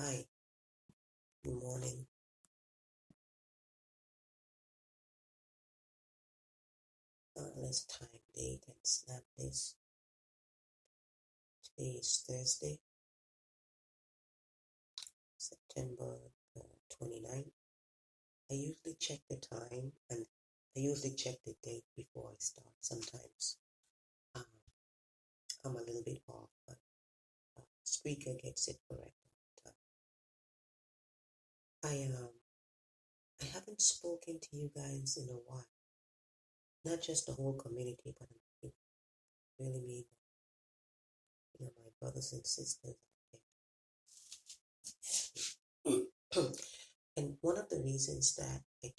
Hi, good morning. Let's time date and snap this. Today is Thursday, September 29th. I usually check the time and I usually check the date before I start. Sometimes um, I'm a little bit off, but speaker gets it correct all the time. I haven't spoken to you guys in a while. Not just the whole community, but I really mean my brothers and sisters. And one of the reasons that I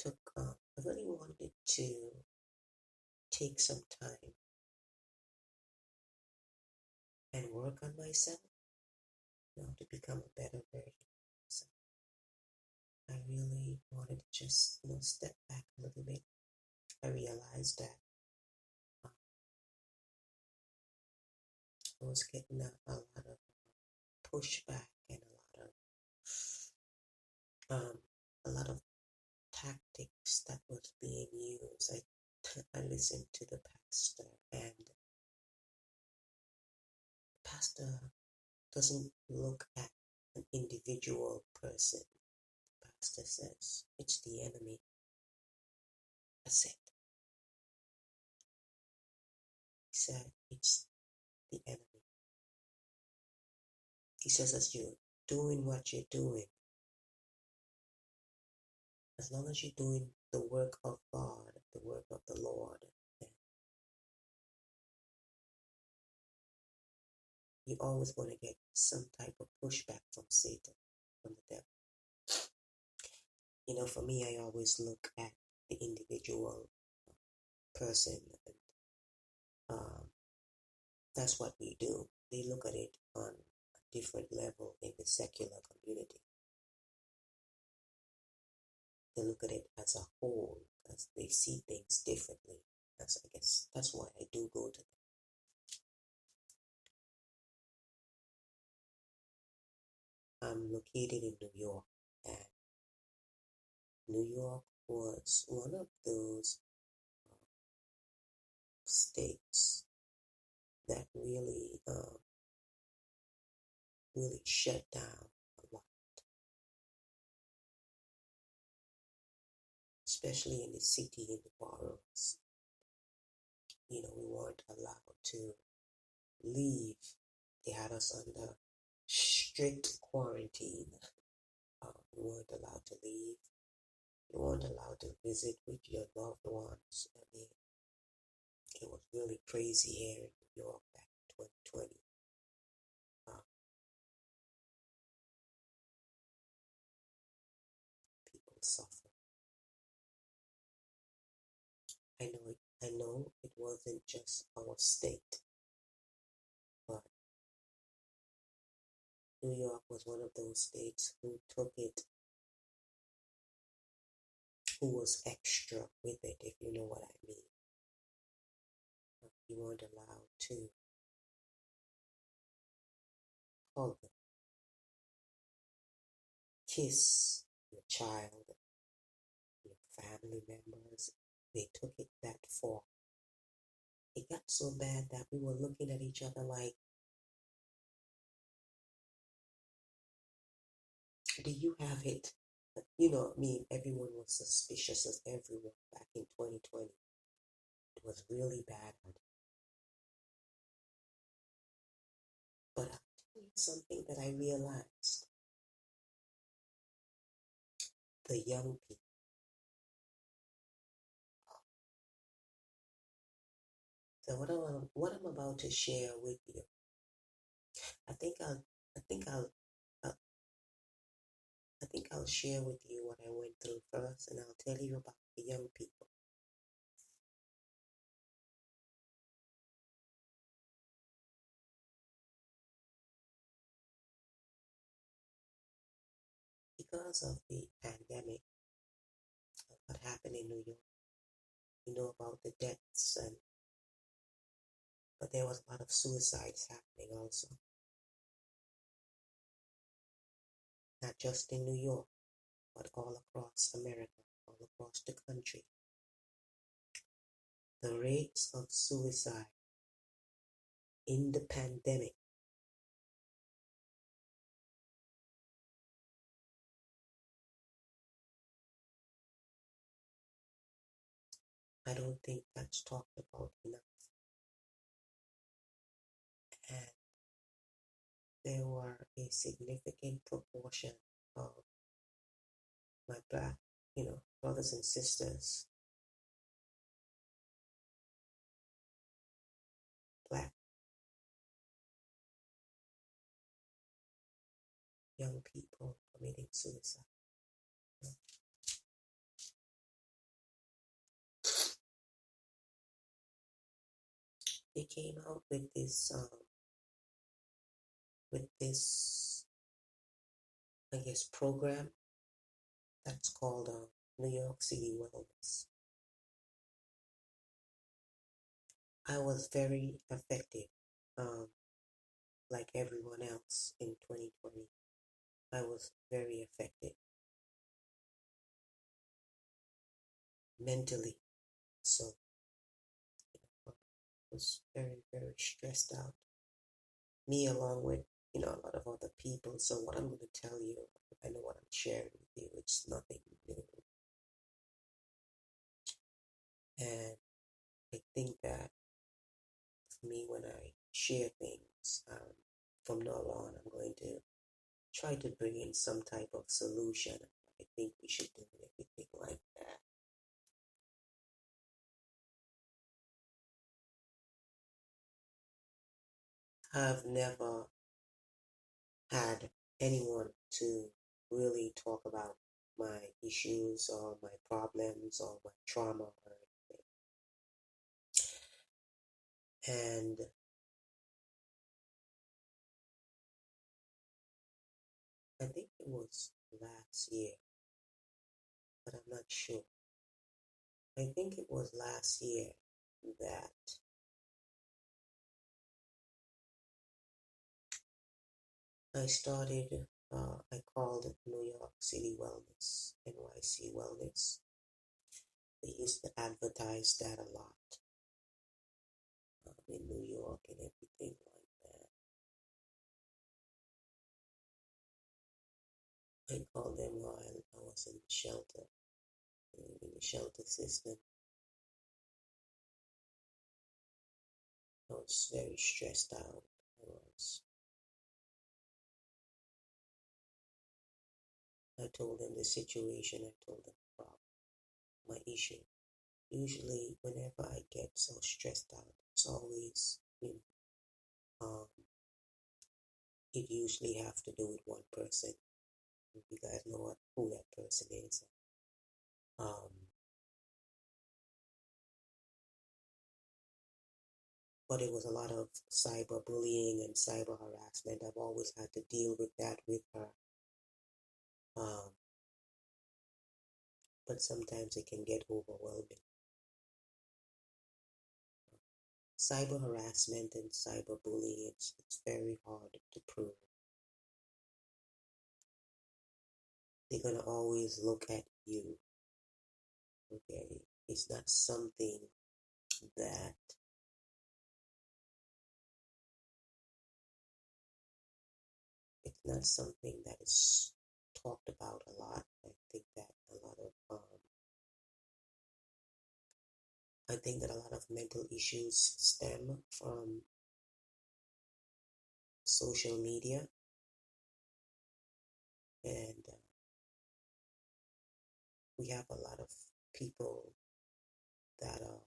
really wanted to take some time and work on myself, to become a better version of myself. I really wanted to just, step back a little bit. I realized that I was getting a lot of pushback and a lot of tactics that was being used. I listened to the pastor, and the pastor doesn't look at an individual person. The pastor says it's the enemy. That's it. He said it's the enemy. He says, as you're doing what you're doing, as long as you're doing the work of God, the work of the Lord, then you're always going to get some type of pushback from Satan, from the devil. For me, I always look at the individual person, and that's what we do. They look at it on a different level in the secular community. They look at it as a whole because they see things differently. I guess that's why I do go to them. I'm located in New York, and New York was one of those states that really shut down a lot, especially in the city, in the boroughs. We weren't allowed to leave. They had us under strict quarantine. We weren't allowed to leave. You weren't allowed to visit with your loved ones. I mean, it was really crazy here in New York back in 2020. People suffer. I know it wasn't just our state, but New York was one of those states who took it, who was extra with it, if you know what I mean. You weren't allowed to hug, kiss your child, your family members. They took it that far. It got so bad that we were looking at each other like, do you have it? Everyone was suspicious of everyone back in 2020. It was really bad. But I'll tell you something that I realized. The young people. So what I'm about to share with you, I think I'll I think I'll I I think I'll share with you what I went through first, and I'll tell you about the young people. Because of the pandemic, what happened in New York, you know about the deaths, but there was a lot of suicides happening also. not just in New York, but all across America, all across the country. The rates of suicide in the pandemic I don't think that's talked about enough. And there were a significant proportion of my black, brothers and sisters, black young people committing suicide. They came out with this, I guess, program that's called New York City Wellness. I was very affected, like everyone else in 2020. I was very affected mentally. So I was very, very stressed out. Me along with, a lot of other people. So what I'm going to tell you, I know what I'm sharing with you, it's nothing new. And I think that for me, when I share things, from now on, I'm going to try to bring in some type of solution. I think we should do everything like that. I've never had anyone to really talk about my issues or my problems or my trauma or anything. And I think it was last year, but I'm not sure. I think it was last year that I started, I called it New York City Wellness, NYC Wellness. They used to advertise that a lot in New York and everything like that. I called them while I was in the shelter, in the shelter system. I was very stressed out. I told them the situation, I told them the problem, my issue. Usually, whenever I get so stressed out, it's always, it usually have to do with one person. You guys know who that person is. But it was a lot of cyberbullying and cyber harassment. I've always had to deal with that with her. But sometimes it can get overwhelming. Cyber harassment and cyberbullying, it's very hard to prove. They're going to always look at you. Okay? It's not something that is talked about a lot. I think that a lot of mental issues stem from social media, and we have a lot of people that are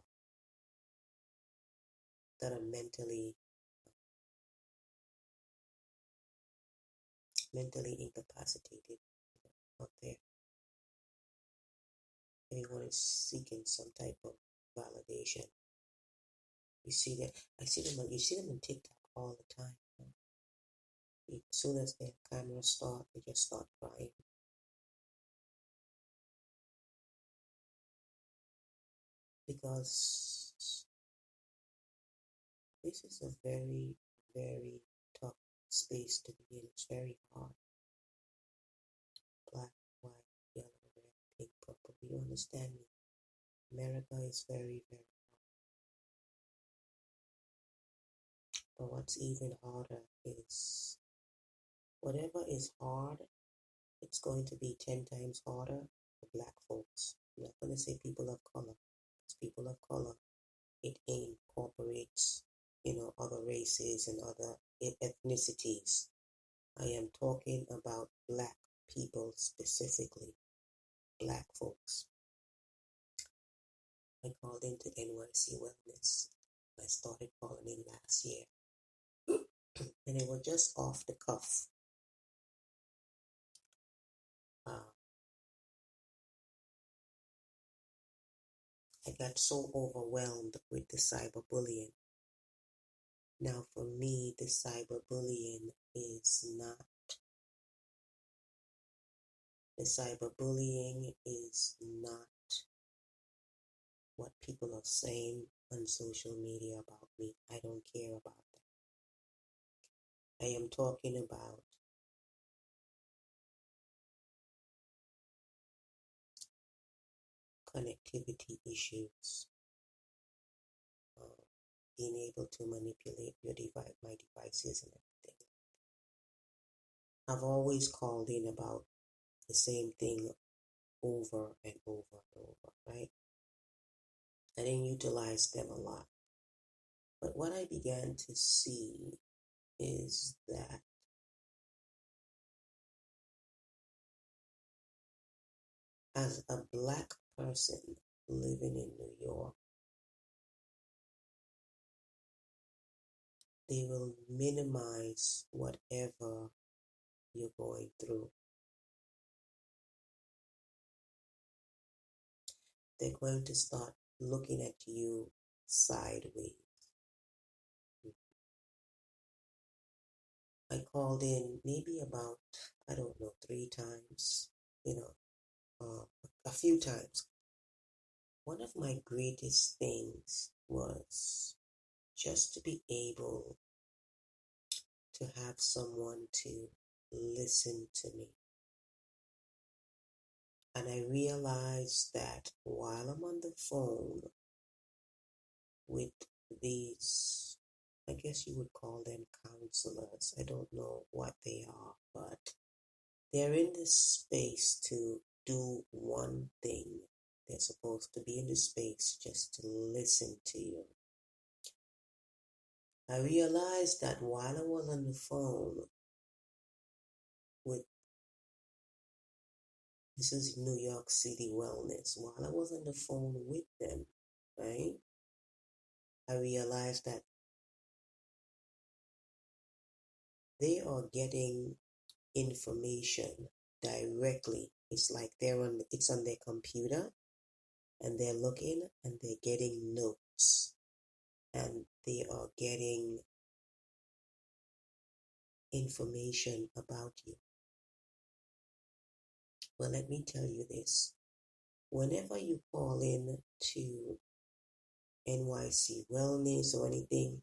mentally incapacitated out there. Everyone is seeking some type of validation. You see that? You see them on TikTok all the time. As soon as their cameras start, they just start crying. Because this is a very, very tough space to be in. It's very hard. You understand me? America is very, very hard. But what's even harder is whatever is hard, it's going to be 10 times harder for black folks. I'm not going to say people of color, because people of color, it incorporates, other races and other ethnicities. I am talking about black people specifically, black folks. I called into NYC Wellness. I started calling in last year. And it was just off the cuff. I got so overwhelmed with the cyberbullying. Now, for me, the cyberbullying is not what people are saying on social media about me. I don't care about that. I am talking about connectivity issues, being able to manipulate my devices and everything. I've always called in about the same thing over and over and over, right? I didn't utilize them a lot. But what I began to see is that as a black person living in New York, they will minimize whatever you're going through. They're going to start looking at you sideways. I called in maybe about, 3 times, a few times. One of my greatest things was just to be able to have someone to listen to me. And I realized that while I'm on the phone with these, I guess you would call them counselors, I don't know what they are, but they're in this space to do one thing. They're supposed to be in the space just to listen to you. I realized that while I was on the phone with, this is New York City Wellness, while I was on the phone with them, right, I realized that they are getting information directly. It's like it's on their computer, and they're looking and they're getting notes, and they are getting information about you. Well, let me tell you this. Whenever you call in to NYC Wellness or anything,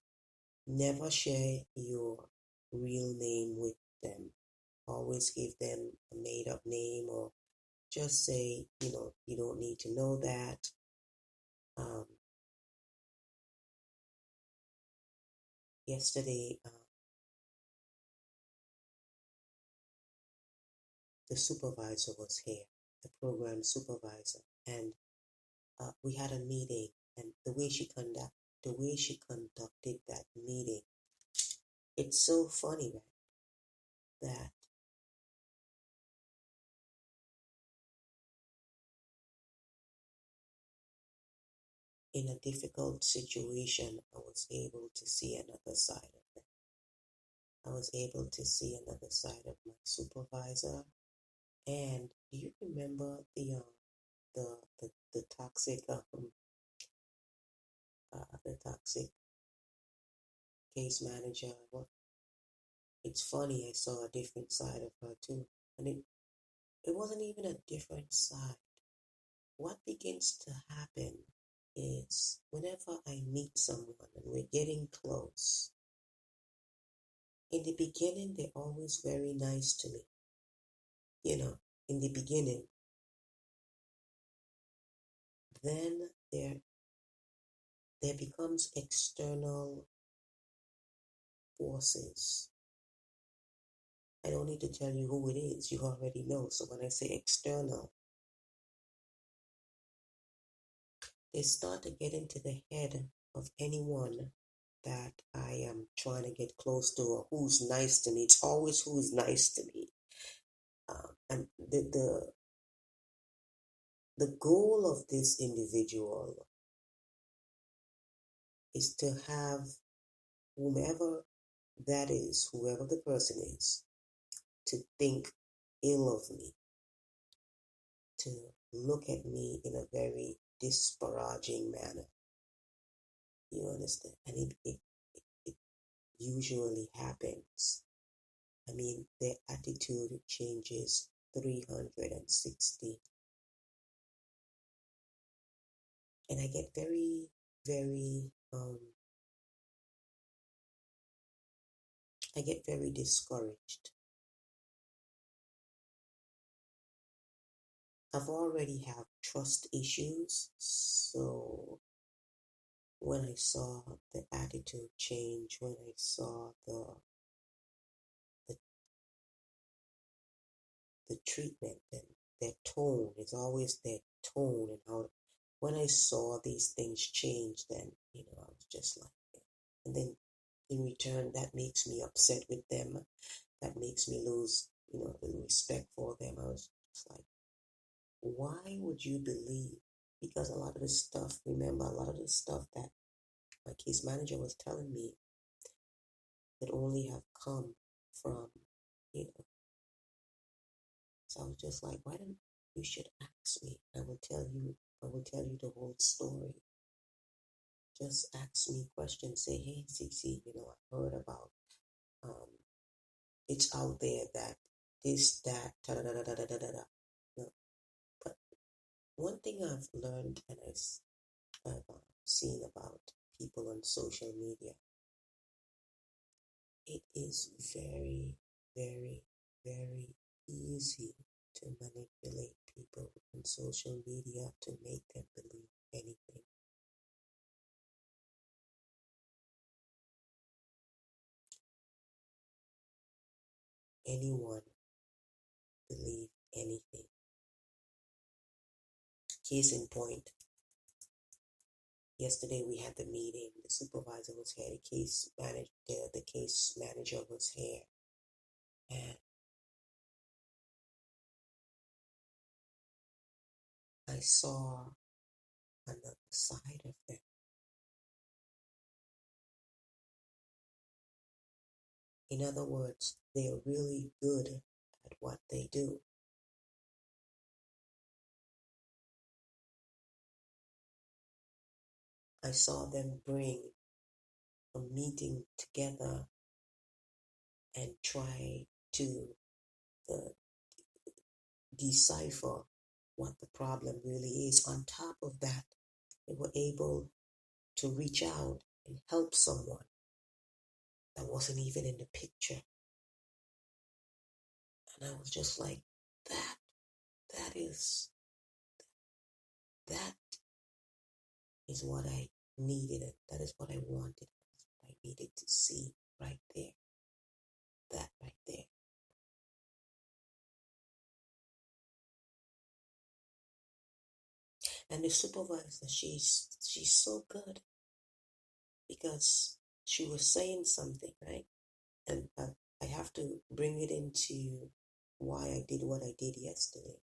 never share your real name with them. Always give them a made-up name, or just say, you don't need to know that. Yesterday, the supervisor was here, the program supervisor, and we had a meeting, and the way she conducted that meeting, it's so funny, right? That in a difficult situation, I was able to see another side of them. I was able to see another side of my supervisor. And do you remember the toxic case manager? Well, it's funny, I saw a different side of her too, and it wasn't even a different side. What begins to happen is whenever I meet someone and we're getting close, in the beginning they're always very nice to me. In the beginning, then there becomes external forces. I don't need to tell you who it is. You already know. So when I say external, they start to get into the head of anyone that I am trying to get close to or who's nice to me. It's always who's nice to me. And the goal of this individual is to have whomever that is, whoever the person is, to think ill of me, to look at me in a very disparaging manner. You understand? And it usually happens. I mean, their attitude changes 360. And I get very, very, I get very discouraged. I've already have trust issues, so when I saw the attitude change, when I saw the treatment and their tone, it's always their tone and how. When I saw these things change, then I was just like, and then in return, that makes me upset with them. That makes me lose, the respect for them. I was just like, why would you believe? Because a lot of the stuff, remember, a lot of the stuff that my case manager was telling me that only have come from, so I was just like, why don't you should ask me? I will tell you the whole story. Just ask me questions. Say, hey, Cece, I heard about, it's out there that this, that, da da da da da da da da. But one thing I've learned and I've seen about people on social media, it is very, very, very easy to manipulate people on social media to make them believe anything. Anyone believe anything. Case in point, yesterday we had the meeting. The supervisor was here. The case manager was here, and I saw another side of them. In other words, they're really good at what they do. I saw them bring a meeting together and try to decipher what the problem really is. On top of that, they were able to reach out and help someone that wasn't even in the picture. And I was just like, that is what I needed. That is what I wanted. That's what I needed to see right there. That right there. And the supervisor, she's so good because she was saying something, right? And I have to bring it into why I did what I did yesterday.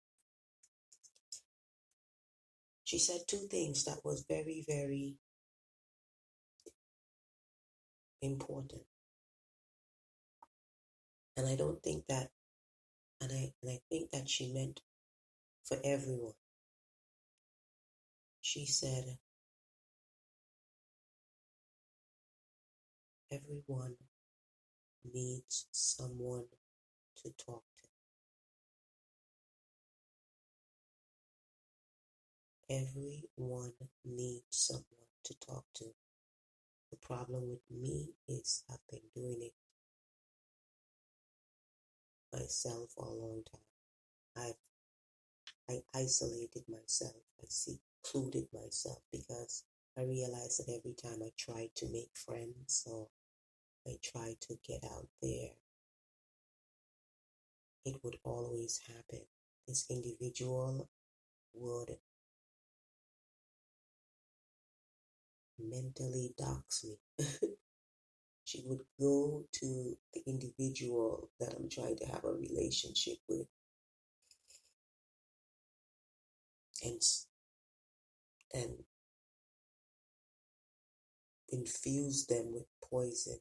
She said two things that was very, very important. And I don't think that, and I think that she meant for everyone. She said, everyone needs someone to talk to. Everyone needs someone to talk to. The problem with me is I've been doing it myself for a long time. I isolated myself. I secluded myself because I realized that every time I tried to make friends or I tried to get out there, it would always happen. This individual would mentally dox me. She would go to the individual that I'm trying to have a relationship with and and infuse them with poison.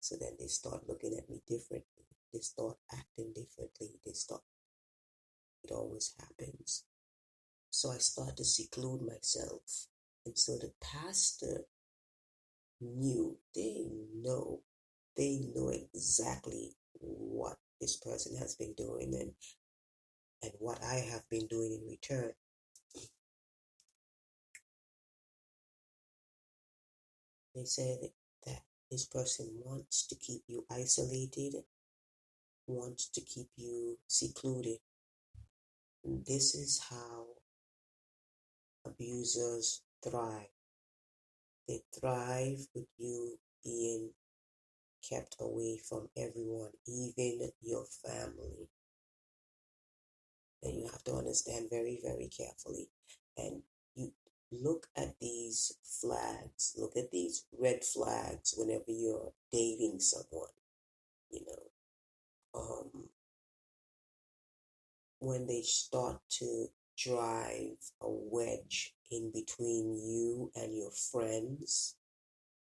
So then they start looking at me differently. They start acting differently. It always happens. So I start to seclude myself. And so the pastor they know, they know exactly what this person has been doing and what I have been doing in return. They said that this person wants to keep you isolated, wants to keep you secluded. This is how abusers thrive. They thrive with you being kept away from everyone, even your family. And you have to understand very, very carefully. And you look at these flags, look at these red flags whenever you're dating someone, you know. When they start to drive a wedge in between you and your friends,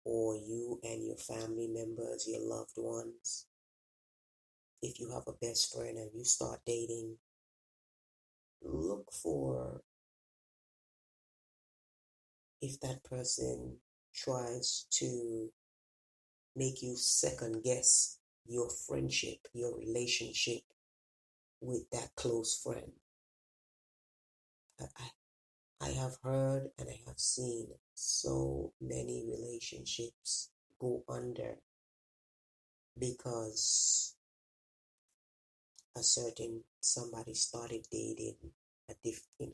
or you and your family members, your loved ones. If you have a best friend and you start dating, look for if that person tries to make you second guess your friendship, your relationship with that close friend. I have heard and I have seen so many relationships go under because somebody started dating a different,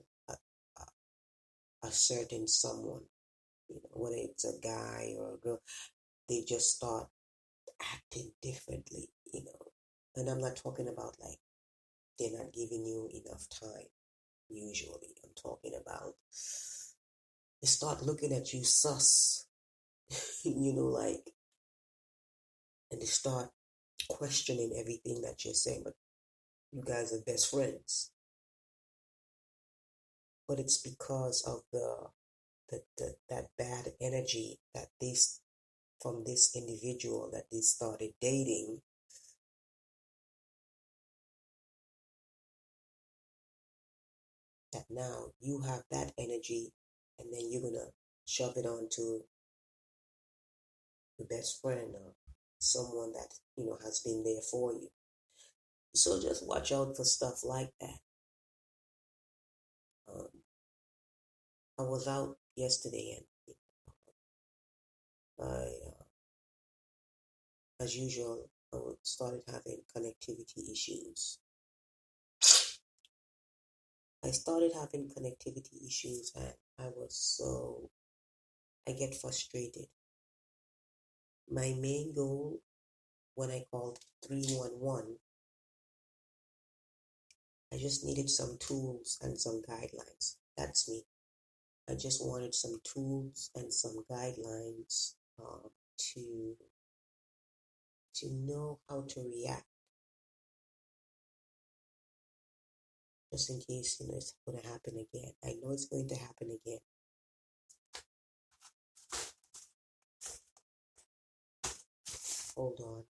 a certain someone, whether it's a guy or a girl, they just start acting differently. And I'm not talking about like they're not giving you enough time. Usually, I'm talking about they start looking at you sus, like, and they start questioning everything that you're saying. But you guys are best friends. But it's because of that bad energy that from this individual that they started dating, that now you have that energy and then you're gonna shove it onto your best friend or someone that has been there for you. So just watch out for stuff like that. I was out yesterday and as usual, I started having connectivity issues. I started having connectivity issues and I get frustrated. My main goal when I called 311, I just needed some tools and some guidelines. That's me. I just wanted some tools and some guidelines to know how to react, just in case it's going to happen again. I know it's going to happen again. Hold on.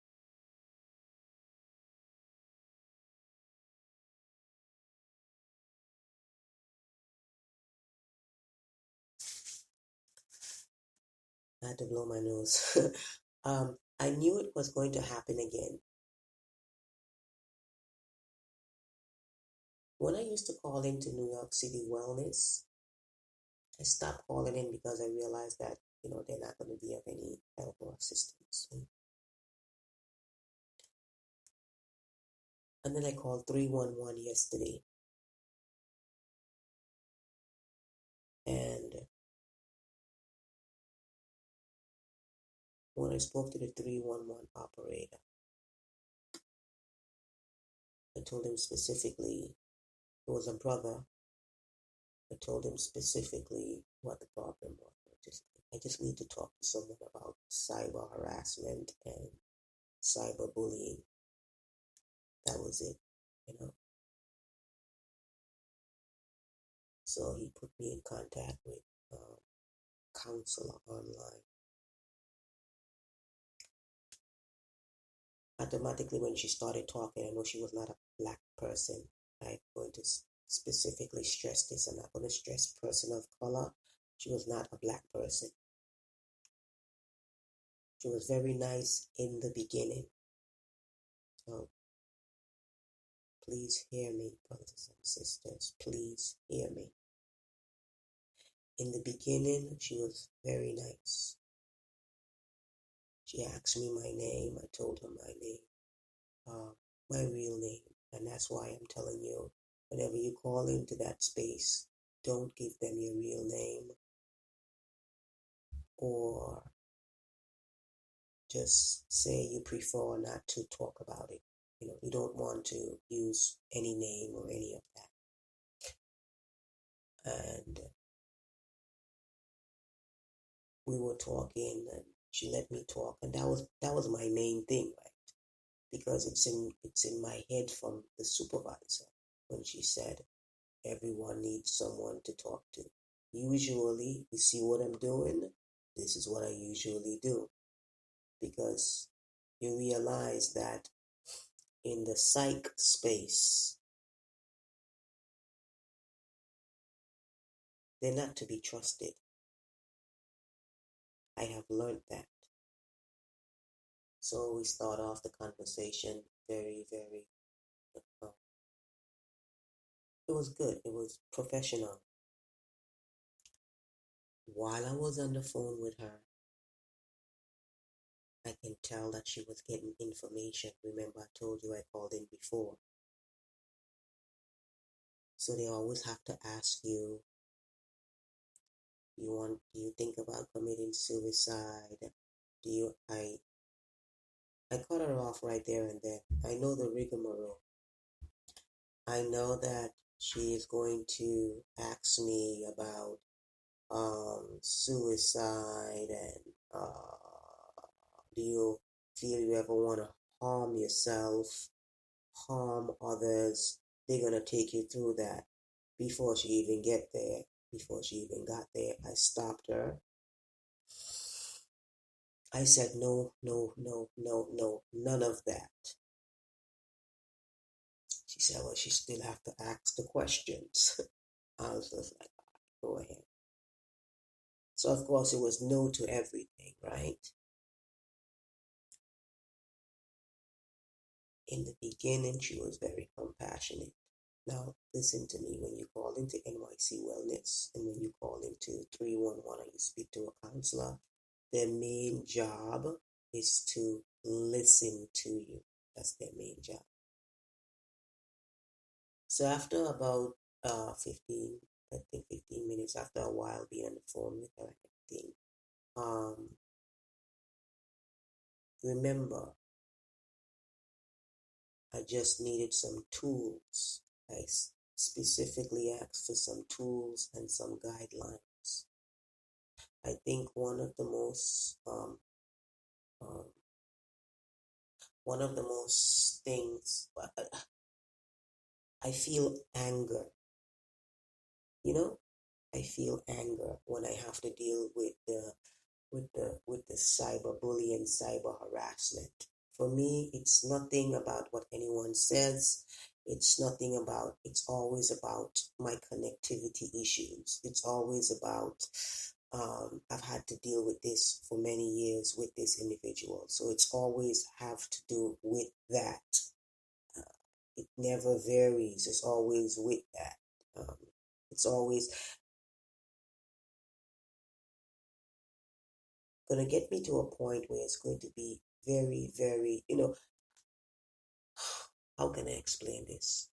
I had to blow my nose. I knew it was going to happen again. When I used to call into New York City Wellness, I stopped calling in because I realized that, they're not going to be of any help or assistance. And then I called 311 yesterday. when I spoke to the 311 operator, I told him specifically, it was a brother. I told him specifically what the problem was. I just need to talk to someone about cyber harassment and cyberbullying. That was it, you know. So he put me in contact with a counselor online. Automatically, when she started talking, I know she was not a black person. I'm going to specifically stress this. I'm not going to stress person of color. She was not a black person. She was very nice in the beginning. So please hear me, brothers and sisters. Please hear me. In the beginning, she was very nice. She asked me my name. I told her my name, my real name. And that's why I'm telling you, whenever you call into that space, don't give them your real name, or just say you prefer not to talk about it. You know, you don't want to use any name or any of that. And we were talking, and she let me talk, and that was my main thing, right? Because it's in my head from the supervisor when she said everyone needs someone to talk to. Usually, you see what I'm doing? This is what I usually do, because you realize that in the psych space, they're not to be trusted. I have learned that. So we start off the conversation very, very, uh, it was good. It was professional. While I was on the phone with her, I can tell that she was getting information. Remember, I told you I called in before. So they always have to ask you, do you think about committing suicide? I cut her off right there and then. I know the rigmarole. I know that she is going to ask me about suicide and do you feel you ever want to harm yourself, harm others? They're going to take you through that. Before she even got there, I stopped her. I said, no, no, no, no, no, none of that. She said, well, she still have to ask the questions. I was just like, go ahead. So, of course, it was no to everything, right? In the beginning, she was very compassionate. Now, listen to me. When you call into NYC Wellness and when you call into 311 and you speak to a counselor, their main job is to listen to you. That's their main job. So after about 15 minutes, after a while being on the phone with her and everything, remember, I just needed some tools. I specifically asked for some tools and some guidelines. I think one of the most things, I feel anger. You know, I feel anger when I have to deal with the cyberbullying, cyber harassment. For me, it's nothing about what anyone says. It's always about my connectivity issues. It's always about, I've had to deal with this for many years with this individual. So it's always have to do with that. It never varies. It's always with that. It's always going to get me to a point where it's going to be very, very, how can I explain this?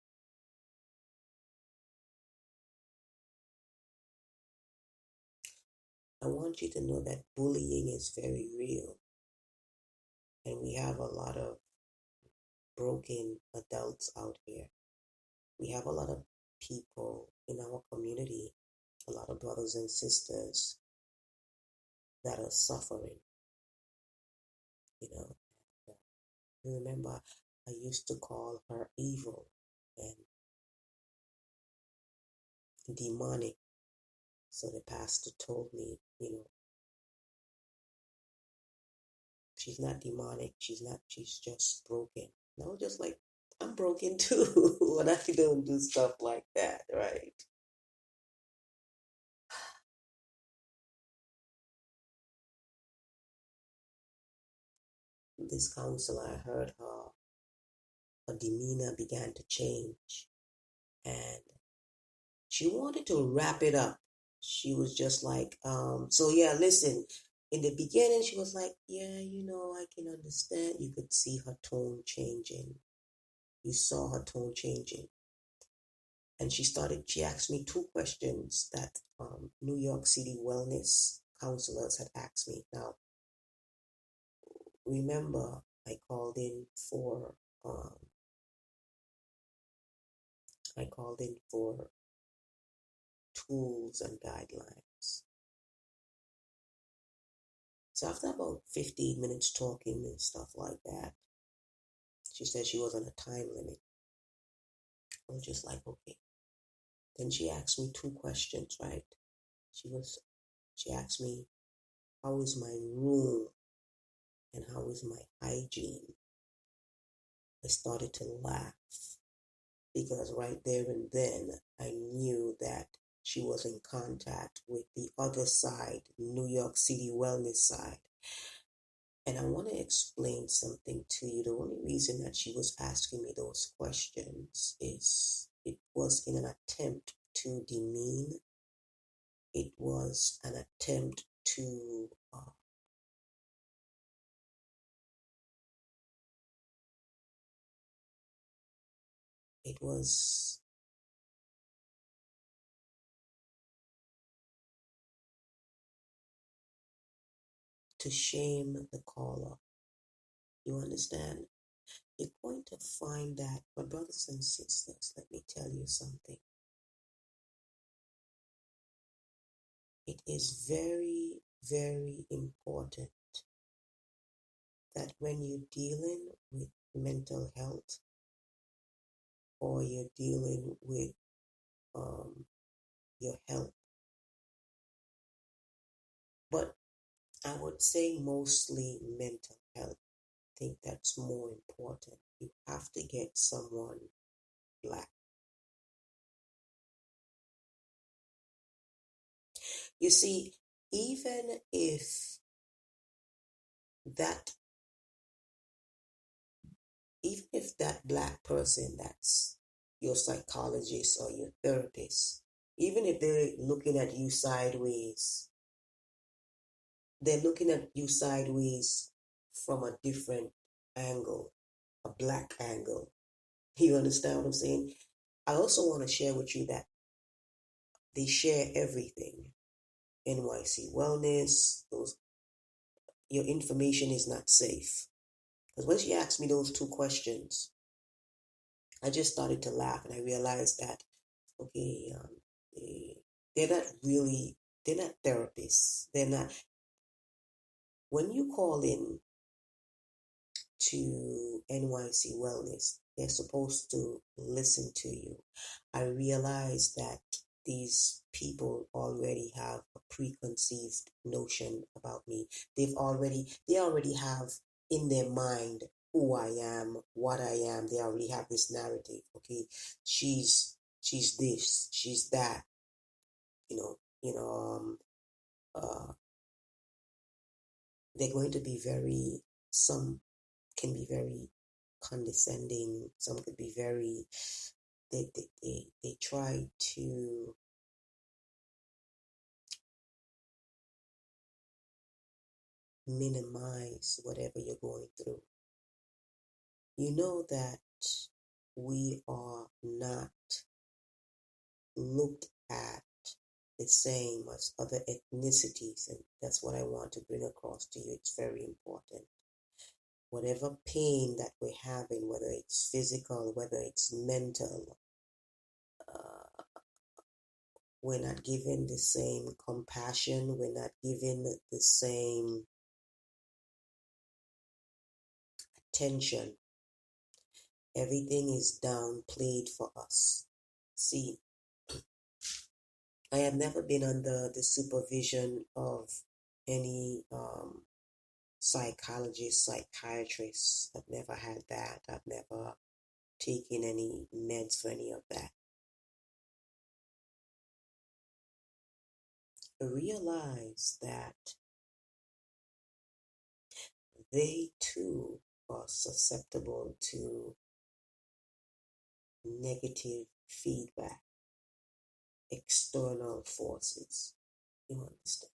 I want you to know that bullying is very real. And we have a lot of broken adults out here. We have a lot of people in our community, a lot of brothers and sisters that are suffering, you know. I remember I used to call her evil and demonic. So the pastor told me, she's not demonic, she's just broken. And I was just like, I'm broken too when I don't do stuff like that, right? This counselor, I heard her demeanor began to change, and she wanted to wrap it up. She was just like, so yeah, listen, in the beginning, she was like, yeah, I can understand. You could see her tone changing. You saw her tone changing. And she asked me two questions that New York City wellness counselors had asked me. Now, remember, um, I called in for tools and guidelines. So after about 15 minutes talking and stuff like that, she said she was on a time limit. I was just like, okay. Then she asked me two questions, right? She asked me, how is my room and how is my hygiene? I started to laugh because right there and then I knew that she was in contact with the other side, New York City wellness side. And I want to explain something to you. The only reason that she was asking me those questions is it was in an attempt to demean. It was an attempt to it was to shame the caller. You understand? You're going to find that, my brothers and sisters, let me tell you something. It is very, very important that when you're dealing with mental health or you're dealing with your health, but I would say mostly mental health. I think that's more important. You have to get someone black. You see, even if that that black person that's your psychologist or your therapist, even if they're looking at you sideways, they're looking at you sideways from a different angle, a black angle. You understand what I'm saying? I also want to share with you that they share everything. NYC Wellness, your information is not safe. Because when she asked me those two questions, I just started to laugh and I realized that, okay, they're not really, they're not therapists. They're not, when you call in to NYC Wellness, they're supposed to listen to you. I realized that these people already have a preconceived notion about me. They already have in their mind who I am, what I am. They already have this narrative. Okay, she's this, she's that. You know, you know. They're going to be some can be very condescending. Some could be very. They try to minimize whatever you're going through. You know that we are not looked at the same as other ethnicities, and that's what I want to bring across to you. It's very important. whatever pain that we're having, whether it's physical, whether it's mental, uh, we're not given the same compassion, we're not given the same attention. Everything is downplayed for us. See, I have never been under the supervision of any psychologist, psychiatrist. I've never had that. I've never taken any meds for any of that. I realize that they too are susceptible to negative feedback, external forces. You understand?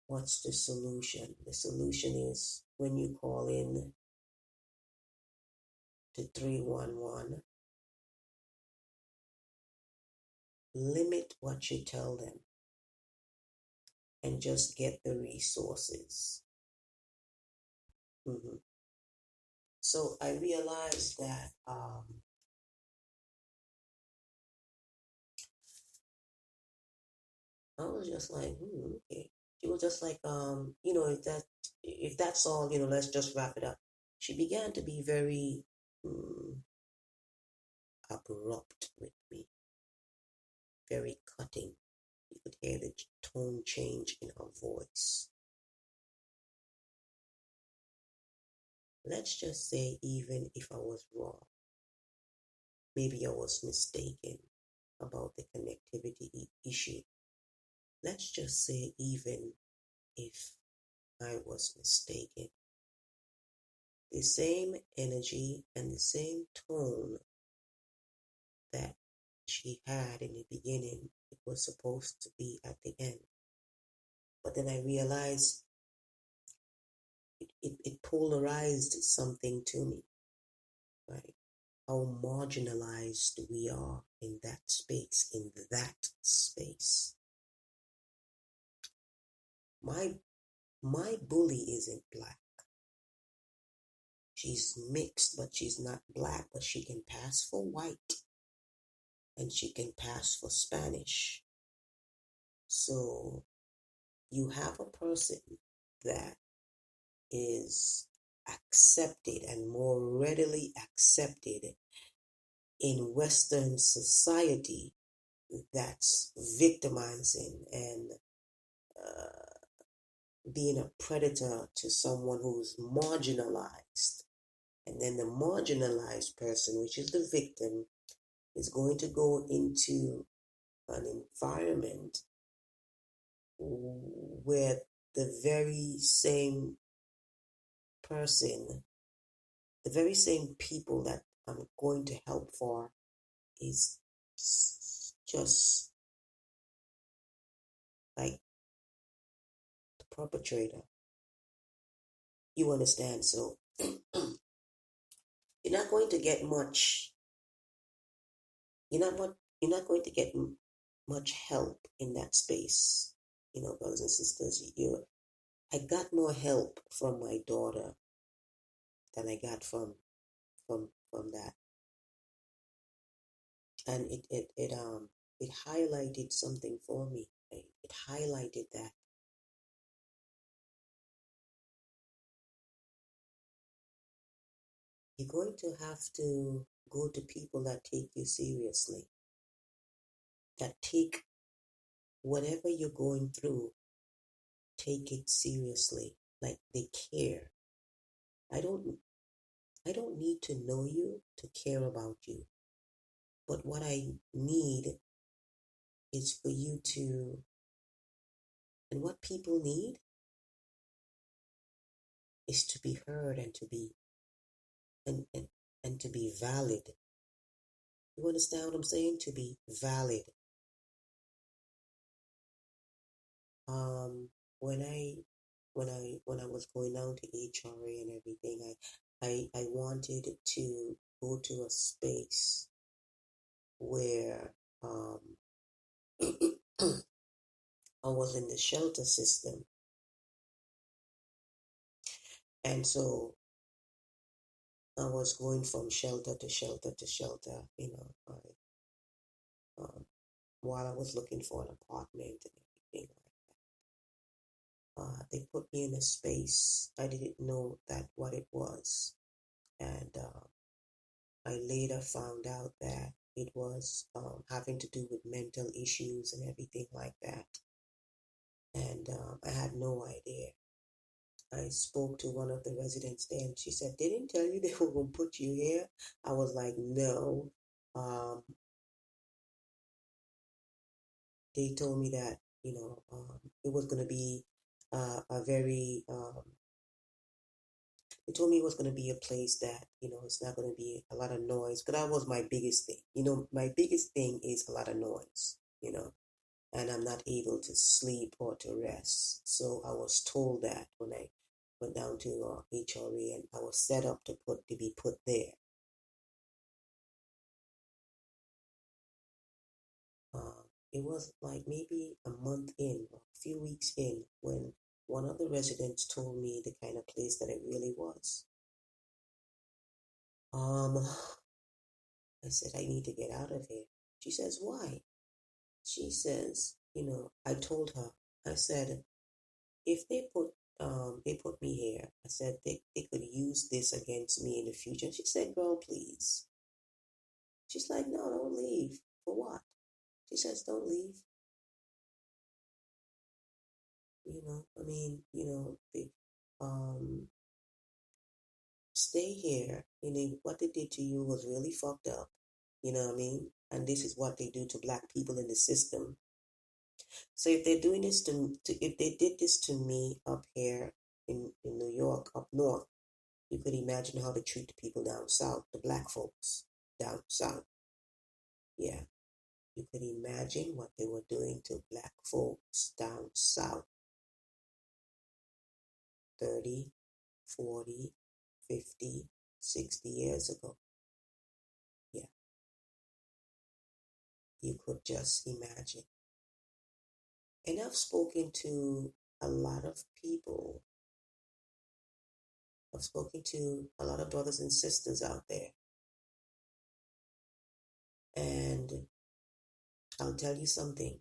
What's the solution? The solution is when you call in to 311, limit what you tell them and just get the resources. Mm-hmm. So I realized that I was just like, okay. She was just like, if that's all, let's just wrap it up. She began to be very abrupt with me, very cutting. You could hear the tone change in her voice. Let's just say, even if I was wrong, maybe I was mistaken about the connectivity issue. Let's just say, even if I was mistaken, the same energy and the same tone that she had in the beginning, it was supposed to be at the end. But then I realized it polarized something to me, right? How marginalized we are in that space, My bully isn't black. She's mixed, but she's not black, but she can pass for white and she can pass for Spanish. So you have a person that is accepted and more readily accepted in Western society that's victimizing and being a predator to someone who's marginalized. And then the marginalized person, which is the victim, is going to go into an environment where the very same person, the very same people that I'm going to help for is just like the perpetrator. You understand? So you're not going to get much. You're not going to get much help in that space. Brothers and sisters, I got more help from my daughter than I got from that, and it highlighted something for me. It highlighted that you're going to have to go to people that take you seriously, that take whatever you're going through, take it seriously, like they care. I don't need to know you to care about you. But what I need is for you to, and what people need is to be heard and to be and to be valid. You understand what I'm saying? To be valid. When I was going down to HRA and everything, I wanted to go to a space where I was in the shelter system, And so I was going from shelter to shelter to shelter, while I was looking for an apartment and everything. They put me in a space. I didn't know that what it was. And I later found out that it was having to do with mental issues and everything like that. And I had no idea. I spoke to one of the residents there, and she said, "They didn't tell you they were going to put you here?" I was like, "No." Um, they told me that, it was going to be a very, they told me it was going to be a place that, it's not going to be a lot of noise. Because that was my biggest thing. My biggest thing is a lot of noise, and I'm not able to sleep or to rest. So I was told that when I went down to HRA, and I was set up to be put there. It was like maybe a month in, or a few weeks in, when one of the residents told me the kind of place that it really was. I said, I need to get out of here. She says, why? She says, I told her, I said, if they put me here, I said they could use this against me in the future. She said, girl, please. She's like, no, don't leave. For what? She says, don't leave. I mean, stay here. What they did to you was really fucked up. You know what I mean? And this is what they do to black people in the system. So if they're doing this if they did this to me up here in New York, up north, you could imagine how they treat the people down south, the black folks down south. Yeah. You could imagine what they were doing to black folks down south 30, 40, 50, 60 years ago. Yeah. You could just imagine. And I've spoken to a lot of people. I've spoken to a lot of brothers and sisters out there. And I'll tell you something.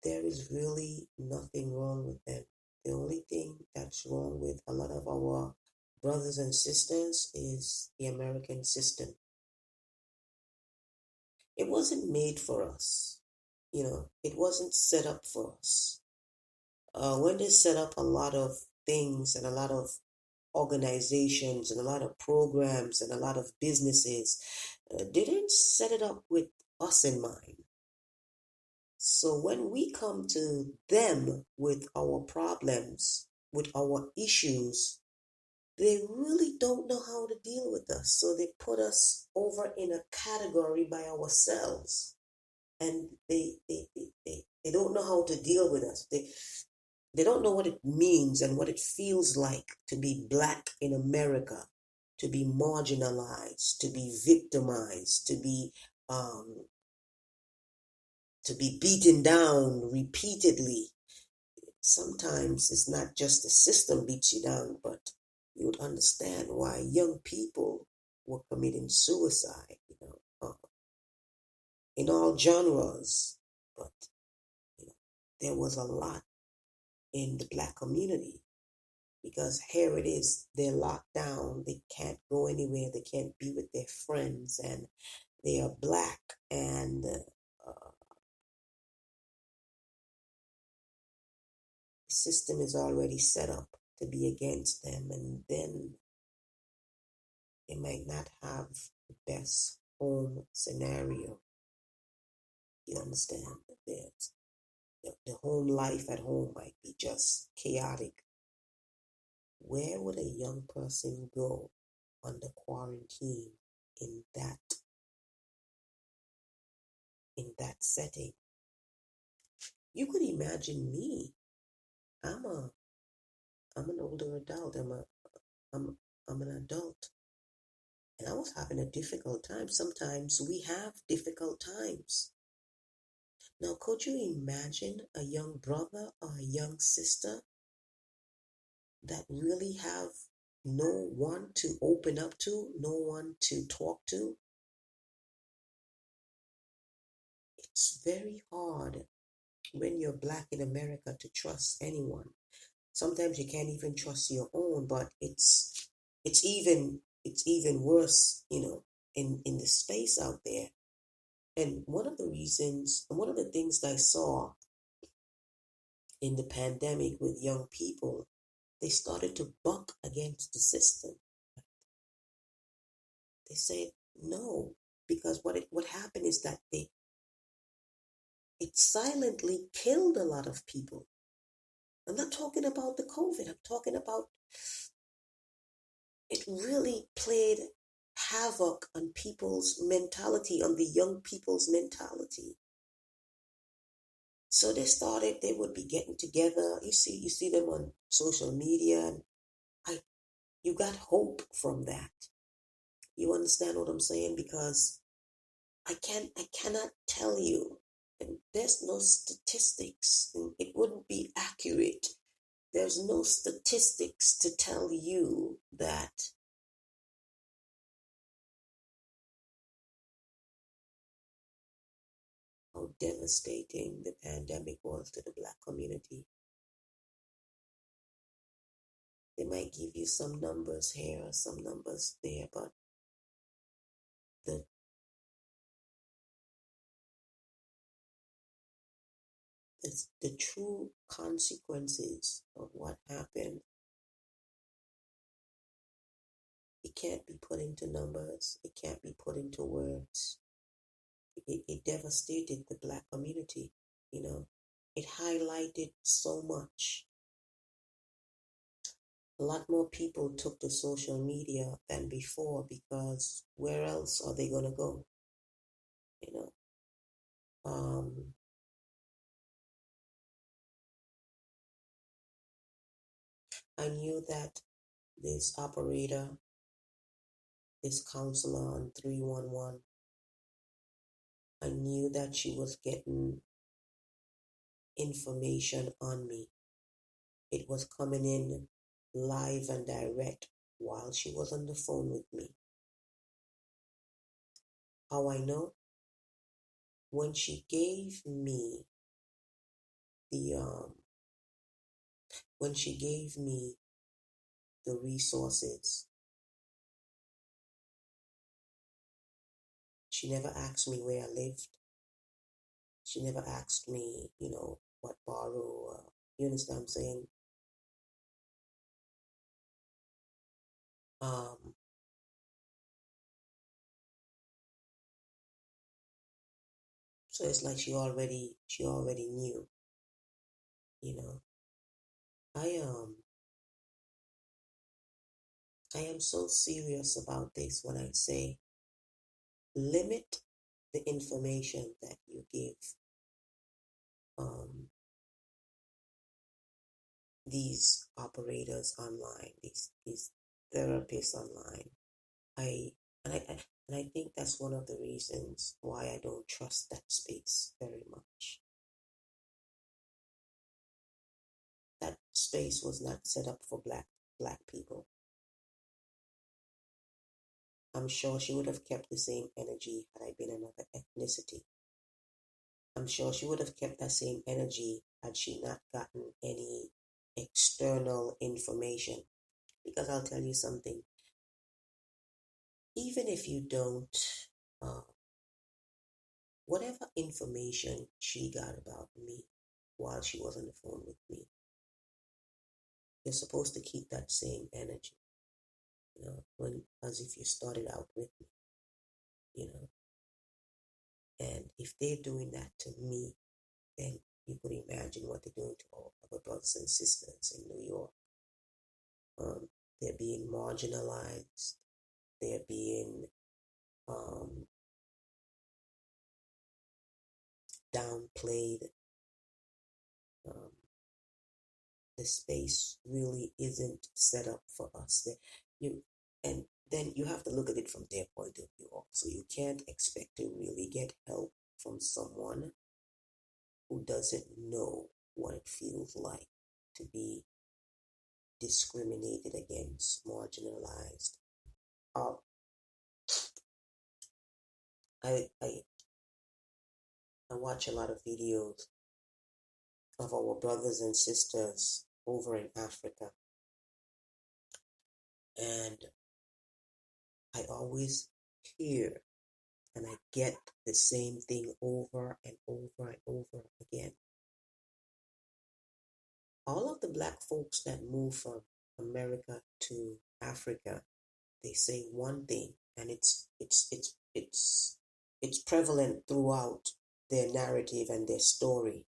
There is really nothing wrong with them. The only thing that's wrong with a lot of our brothers and sisters is the American system. It wasn't made for us. It wasn't set up for us. When they set up a lot of things and a lot of organizations and a lot of programs and a lot of businesses, they didn't set it up with us in mind. So when we come to them with our problems, with our issues, they really don't know how to deal with us. So they put us over in a category by ourselves. And they don't know how to deal with us. They don't know what it means and what it feels like to be black in America, to be marginalized, to be victimized, um, to be beaten down repeatedly. Sometimes it's not just the system beats you down, but you would understand why young people were committing suicide, in all genres. But there was a lot in the black community, because here it is, they're locked down, they can't go anywhere, they can't be with their friends, and they are black, and the system is already set up to be against them, and then they might not have the best home scenario. You understand? There's, the home life at home might be just chaotic. Where would a young person go under quarantine in that setting? You could imagine me. I'm a I'm an older adult. I'm an adult. And I was having a difficult time. Sometimes we have difficult times. Now, could you imagine a young brother or a young sister that really have no one to open up to, no one to talk to, it's very hard when you're Black in America to trust anyone. Sometimes you can't even trust your own, but it's even worse, in the space out there. And one of the reasons, and one of the things that I saw in the pandemic with young people, they started to buck against the system. They said no, because what happened is that it silently killed a lot of people. I'm not talking about the COVID. I'm talking about it really played havoc on people's mentality, on the young people's mentality. So they would be getting together. You see them on social media, and you got hope from that. You understand what I'm saying? Because I cannot tell you, and there's no statistics, and it wouldn't be accurate. There's no statistics to tell you that how devastating the pandemic was to the Black community. They might give you some numbers here or some numbers there, but the the true consequences of what happened, it can't be put into numbers. It can't be put into words. It devastated the Black community. It highlighted so much. A lot more people took to social media than before, because where else are they gonna go? You know, um, I knew that this operator, this counselor on 311, I knew that she was getting information on me. It was coming in live and direct while she was on the phone with me. How I know? When she gave me the when she gave me the resources, she never asked me where I lived. She never asked me, what borough. You understand what I'm saying? Um, so it's like she already knew. You know, I I am so serious about this when I say limit the information that you give um, these operators online, these therapists online. I and I think that's one of the reasons why I don't trust that space very much. That space was not set up for black people. I'm sure she would have kept the same energy had I been another ethnicity. I'm sure she would have kept that same energy had she not gotten any external information. Because I'll tell you something, even if you don't, uh, whatever information she got about me while she was on the phone with me, you're supposed to keep that same energy, as if you started out with me, you know. And if they're doing that to me, then you could imagine what they're doing to all our brothers and sisters in New York. They're being marginalized. They're being um, downplayed. Um, the space really isn't set up for us. And then you have to look at it from their point of view also. You can't expect to really get help from someone who doesn't know what it feels like to be discriminated against, marginalized. Uh, I, I I watch a lot of videos of our brothers and sisters over in Africa, and I always hear and I get the same thing over and over and over again. All of the black folks that move from America to Africa, they say one thing, and it's prevalent throughout their narrative and their story.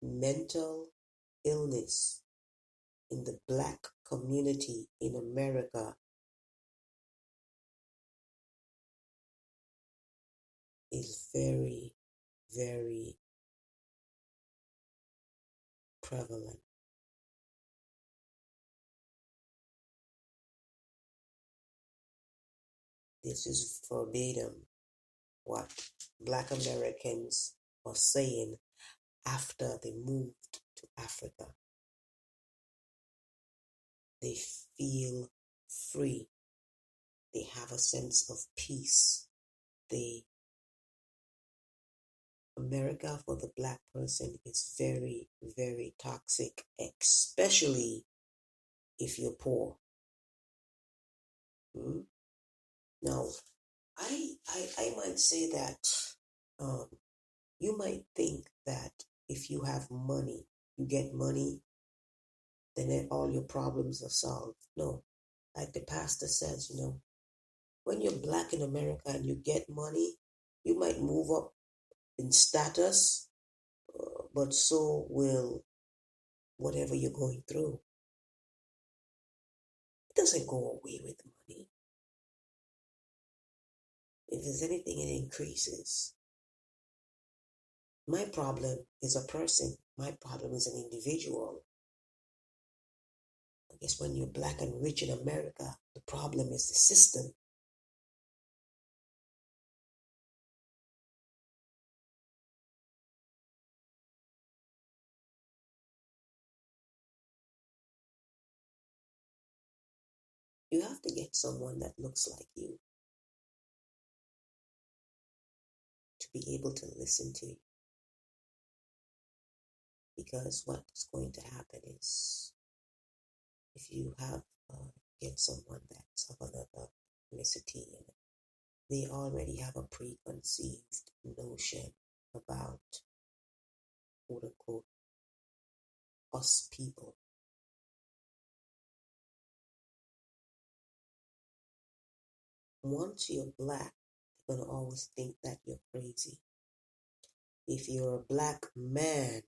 Mental illness in the black community in America is very, very prevalent. This is verbatim what black Americans are saying after they moved to Africa. They feel free. They have a sense of peace. America for the black person is very, very toxic, especially if you're poor. Now, I might say that you might think that if you have money, you get money, then all your problems are solved. No, like the pastor says, when you're black in America and you get money, you might move up in status, but so will whatever you're going through. It doesn't go away with money. If there's anything, it increases. My problem is a person. My problem is an individual. I guess when you're black and rich in America, the problem is the system. You have to get someone that looks like you to be able to listen to you. Because what's going to happen is if you get someone that's of another ethnicity and they already have a preconceived notion about quote unquote us people. Once you're black, they're going to always think that you're crazy. If you're a black man,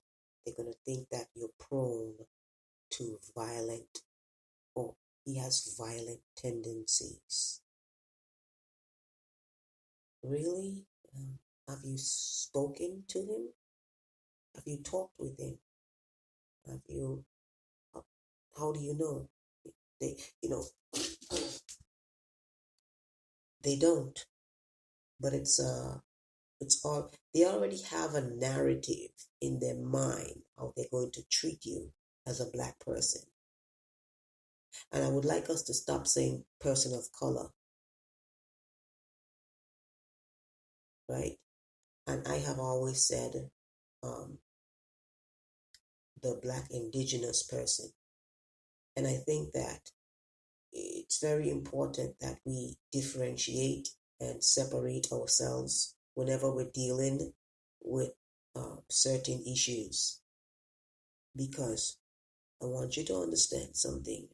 they're going to think that you're prone to violent or he has violent tendencies. Really? Have you spoken to him? Have you talked with him? How do you know? They, they don't. But it's all, they already have a narrative in their mind how they're going to treat you as a black person. And I would like us to stop saying person of color, right? And I have always said the black indigenous person. And I think that it's very important that we differentiate and separate ourselves whenever we're dealing with certain issues. Because I want you to understand something.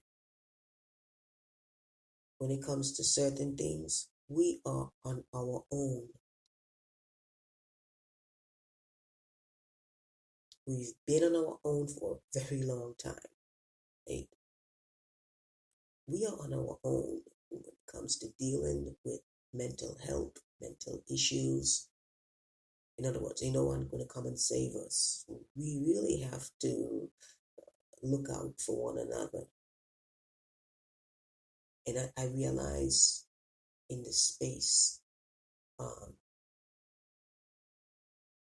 When it comes to certain things, we are on our own. We've been on our own for a very long time. Right? We are on our own when it comes to dealing with mental health, mental issues. In other words, ain't no one going to come and save us. We really have to look out for one another. And I realize in this space,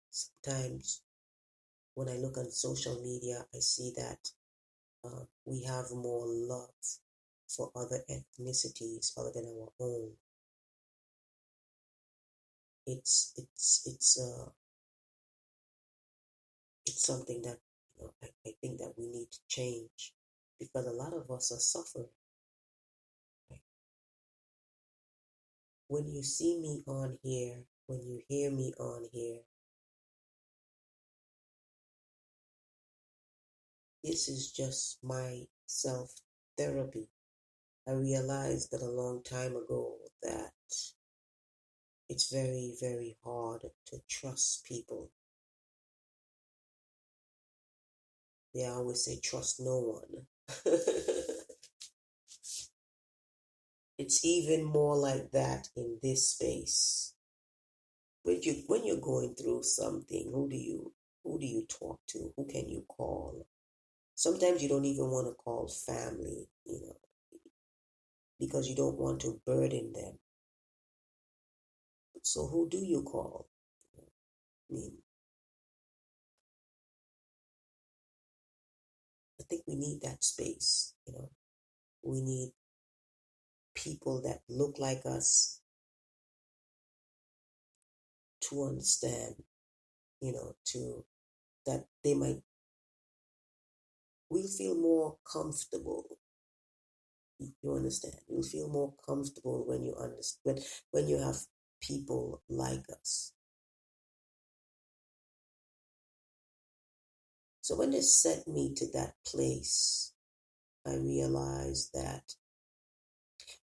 sometimes when I look on social media, I see that we have more love for other ethnicities other than our own. It's it's something that I think that we need to change because a lot of us are suffering. Right? When you see me on here, when you hear me on here, this is just my self therapy. I realized that a long time ago that it's very, very hard to trust people. They always say, trust no one. It's even more like that in this space. When you're going through something, who do you talk to? Who can you call? Sometimes you don't even want to call family, because you don't want to burden them. So who do you call? I mean, I think we need that space. We need people that look like us to understand, to that they might we'll feel more comfortable. You understand? You'll feel more comfortable when you understand when you have people like us. So when they sent me to that place, I realized that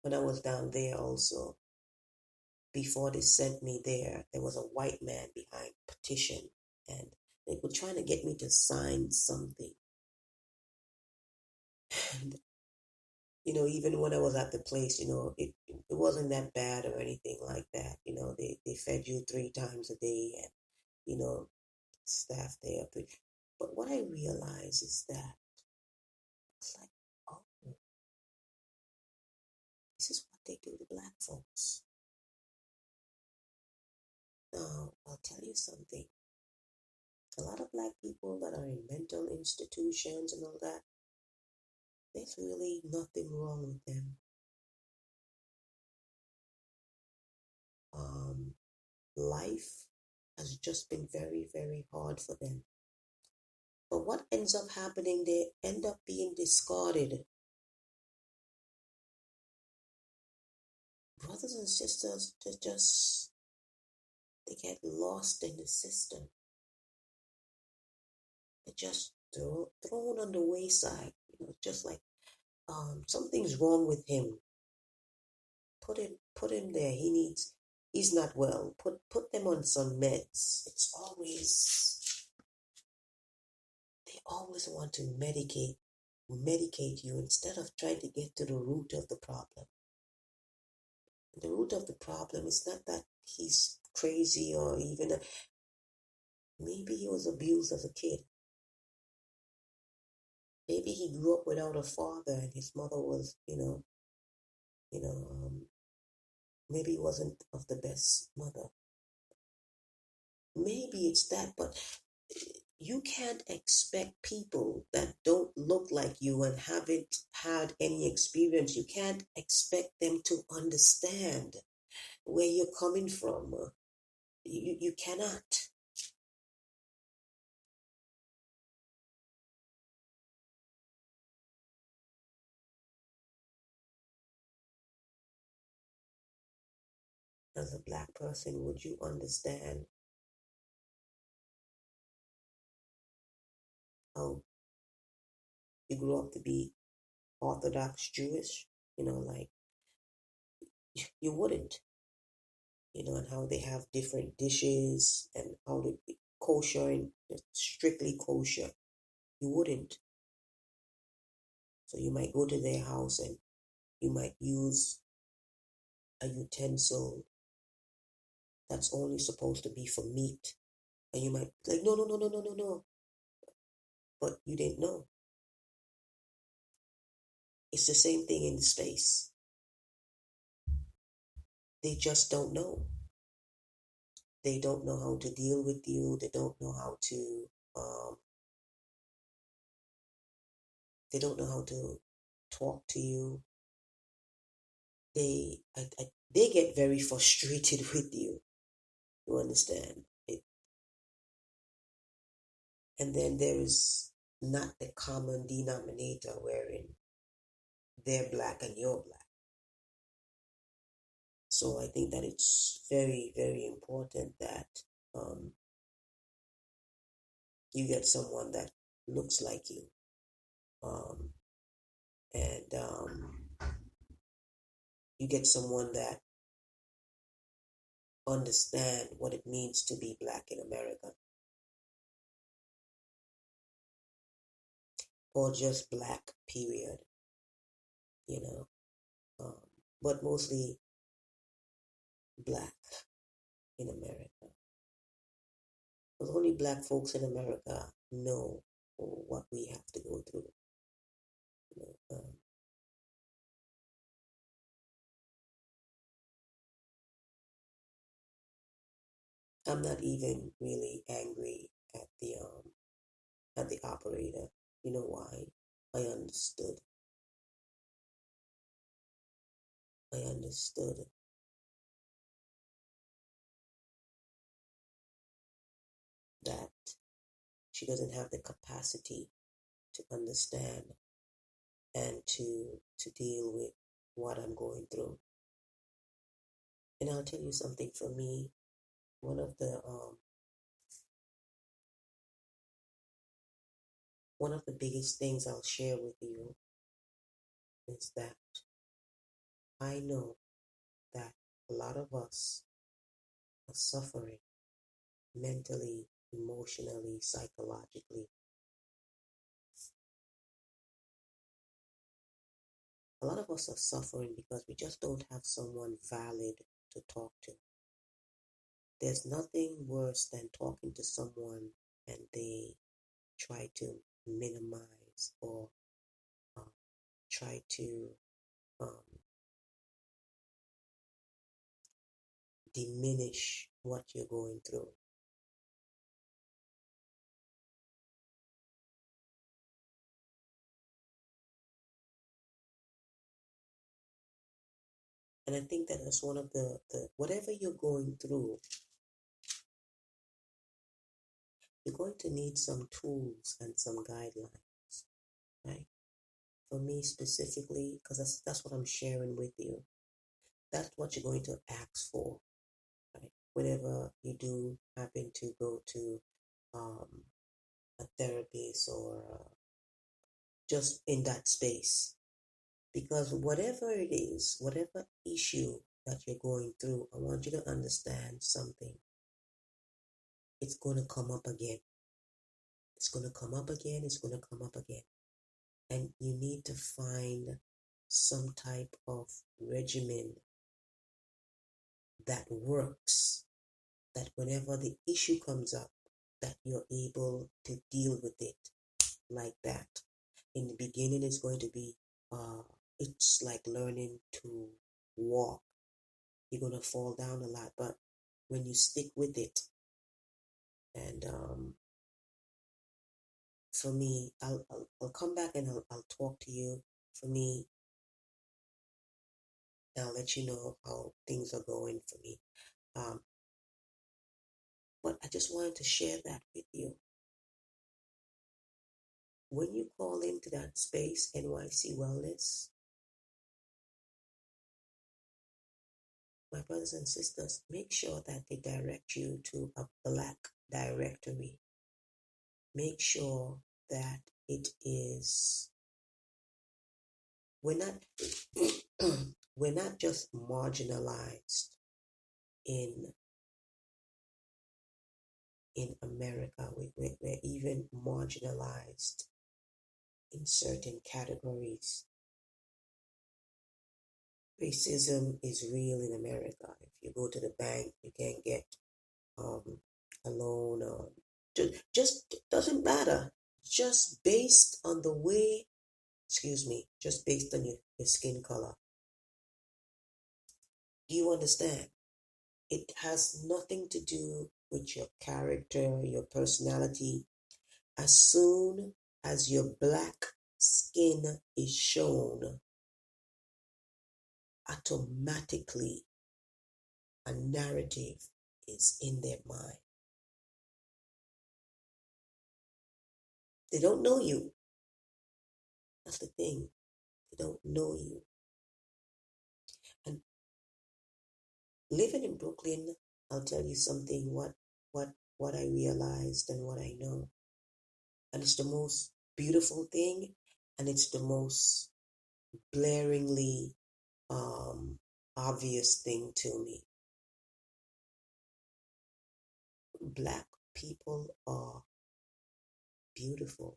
when I was down there also, before they sent me there was a white man behind petition, and they were trying to get me to sign something. And even when I was at the place, it wasn't that bad or anything like that. They fed you 3 times a day, and staff there. But what I realize is that it's like, oh, this is what they do to black folks. Now, I'll tell you something. A lot of black people that are in mental institutions and all that, there's really nothing wrong with them. Life has just been very, very hard for them. But what ends up happening, they end up being discarded. Brothers and sisters, they get lost in the system. They're just thrown on the wayside. Just like something's wrong with him. Put him there. He's not well. Put them on some meds. They always want to medicate you instead of trying to get to the root of the problem. The root of the problem is not that he's crazy or even maybe he was abused as a kid. Maybe he grew up without a father and his mother was, maybe he wasn't of the best mother. Maybe it's that, but you can't expect people that don't look like you and haven't had any experience. You can't expect them to understand where you're coming from. You cannot. As a black person, would you understand how you grew up to be Orthodox Jewish? Like you wouldn't. And how they have different dishes and how they be kosher and strictly kosher. You wouldn't. So you might go to their house and you might use a utensil that's only supposed to be for meat. And you might be like, no, no, no, no, no, no, no. But you didn't know. It's the same thing in the space. They just don't know. They don't know how to deal with you. They don't know how to Um, they don't know how to talk to you. They get very frustrated with you. You understand it, and then there is not the common denominator wherein they're black and you're black. So I think that it's very, very important that um, you get someone that looks like you, um, and you get someone that understand what it means to be black in America, or just black, period. You know, um, but mostly black in America. Because only black folks in America know what we have to go through. You know, I'm not even really angry at the operator. You know why? I understood. I understood that she doesn't have the capacity to understand and to deal with what I'm going through. And I'll tell you something. For me, one of the biggest things I'll share with you is that I know that a lot of us are suffering mentally, emotionally, psychologically. A lot of us are suffering because we just don't have someone valid to talk to. There's nothing worse than talking to someone and they try to minimize or um, try to um, diminish what you're going through. And I think that is one of the whatever you're going through, you're going to need some tools and some guidelines, right? For me specifically, because that's what I'm sharing with you. That's what you're going to ask for, right? Whenever you do happen to go to um, a therapist or just in that space. Because whatever it is, whatever issue that you're going through, I want you to understand something. It's going to come up again. It's going to come up again. It's going to come up again. And you need to find some type of regimen that works, that whenever the issue comes up, that you're able to deal with it like that. In the beginning, it's going to be, it's like learning to walk. You're going to fall down a lot, but when you stick with it, and for me, I'll come back and I'll talk to you. For me, I'll let you know how things are going for me. Um, but I just wanted to share that with you. When you call into that space, NYC Wellness, my brothers and sisters, make sure that they direct you to a black directory. Make sure that it is, we're not we're not just marginalized in America. We're even marginalized in certain categories. Racism is real in America. If you go to the bank, you can't get um, a loan. Just doesn't matter. Just based on the way, just based on your skin color. Do you understand? It has nothing to do with your character, your personality. As soon as your black skin is shown, automatically a narrative is in their mind. They don't know you. That's the thing. They don't know you. And living in Brooklyn, I'll tell you something, what I realized and what I know. And it's the most beautiful thing, and it's the most blaringly obvious thing to me. Black people are beautiful.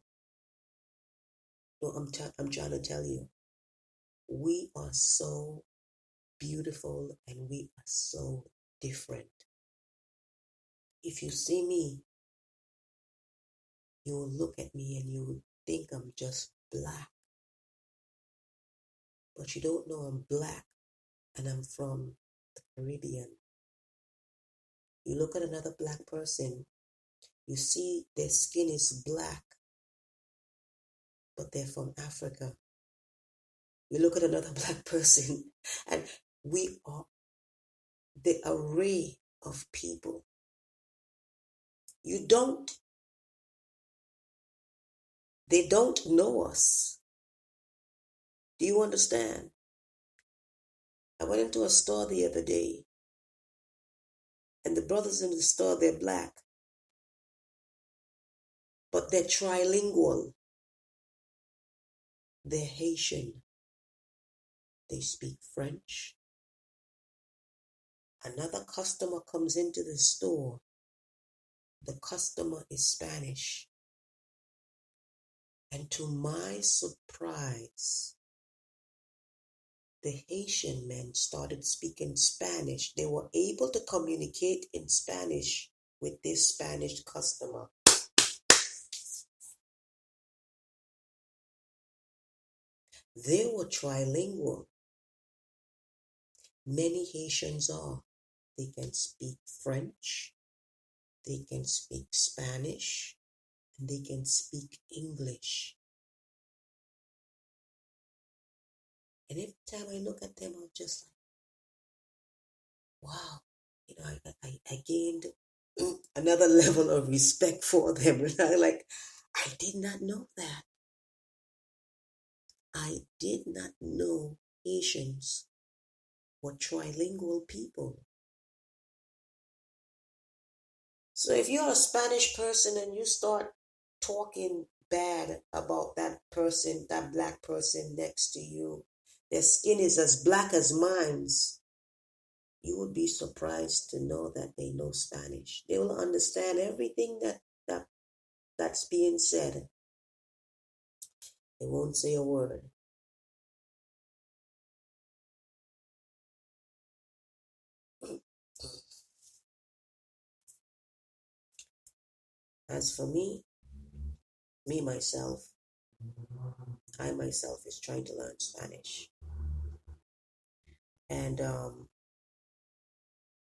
No, I'm trying to tell you, we are so beautiful and we are so different. If you see me, you will look at me and you will think I'm just black. But you don't know I'm black and I'm from the Caribbean. You look at another black person, you see their skin is black, but they're from Africa. You look at another black person and we are the array of people. They don't know us. Do you understand? I went into a store the other day and the brothers in the store, they're black, but they're trilingual. They're Haitian. They speak French. Another customer comes into the store. The customer is Spanish. And to my surprise, the Haitian men started speaking Spanish. They were able to communicate in Spanish with this Spanish customer. They were trilingual. Many Haitians are. They can speak French, they can speak Spanish, and they can speak English. And every time I look at them, I'm just like, wow, I gained another level of respect for them. And I did not know that. I did not know Haitians were trilingual people. So if you're a Spanish person and you start talking bad about that person, that black person next to you, their skin is as black as mine's, you would be surprised to know that they know Spanish. They will understand everything that's being said. They won't say a word. As for myself, I myself is trying to learn Spanish. And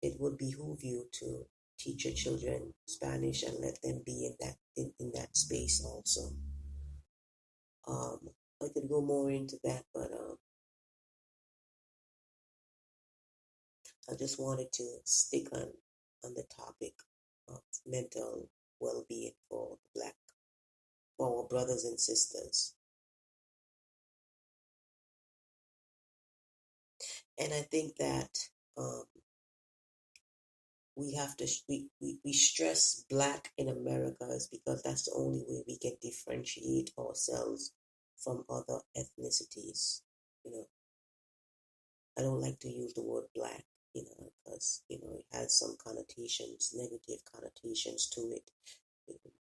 it would behoove you to teach your children Spanish and let them be in that space also. I could go more into that, but I just wanted to stick on the topic of mental well-being for our brothers and sisters. And I think that we have to we stress black in America is because that's the only way we can differentiate ourselves from other ethnicities. I don't like to use the word black, because it has some connotations, negative connotations to it.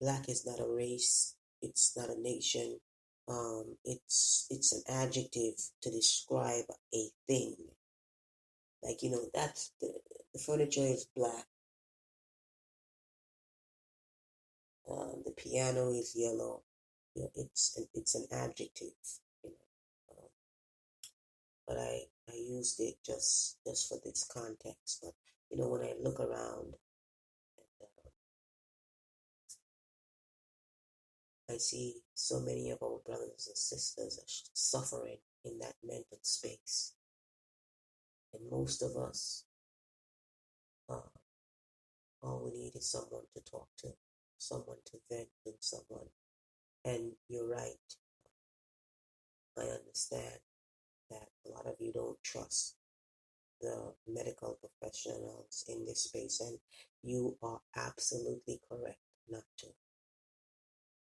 Black is not a race, it's not a nation. It's an adjective to describe a thing. Like, that's the furniture is black. The piano is yellow. It's an adjective. But I used it just for this context. But when I look around, I see so many of our brothers and sisters are suffering in that mental space. And most of us, uh, all we need is someone to talk to, someone to vent with, someone. And you're right. I understand that a lot of you don't trust the medical professionals in this space, and you are absolutely correct not to.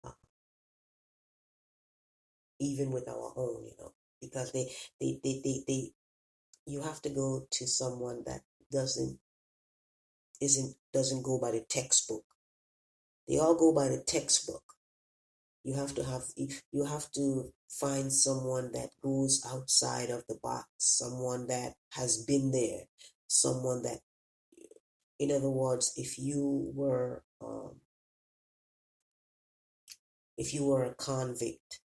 Uh, Even with our own, because they you have to go to someone that doesn't doesn't go by the textbook. They all go by the textbook. You have to find someone that goes outside of the box, someone that has been there, someone that, in other words, if you were a convict,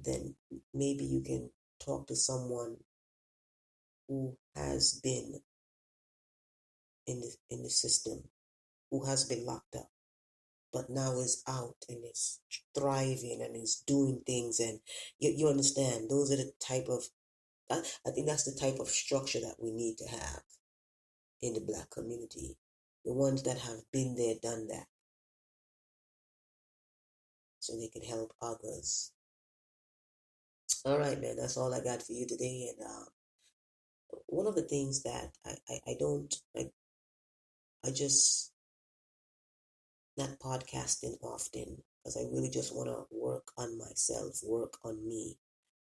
then maybe you can talk to someone who has been in the system, who has been locked up, but now is out and is thriving and is doing things. And you understand, those are the type of, I think that's the type of structure that we need to have in the Black community. The ones that have been there, done that, so they can help others. All right, man, that's all I got for you today. And one of the things that I just not podcasting often because I really just want to work on myself, work on me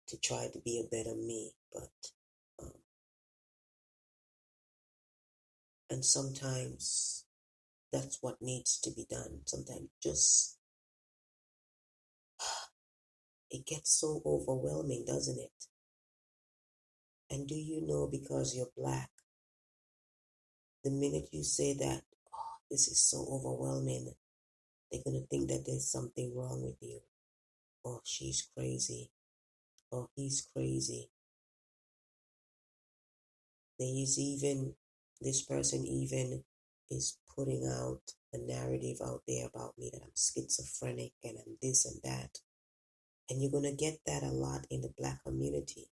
to try to be a better me. But um, and sometimes that's what needs to be done. Sometimes just it gets so overwhelming, doesn't it? And do you know, because you're Black, the minute you say that, oh, this is so overwhelming, they're gonna think that there's something wrong with you. Oh, she's crazy. Oh, he's crazy. This person even is putting out a narrative out there about me that I'm schizophrenic and I'm this and that. And you're going to get that a lot in the Black community.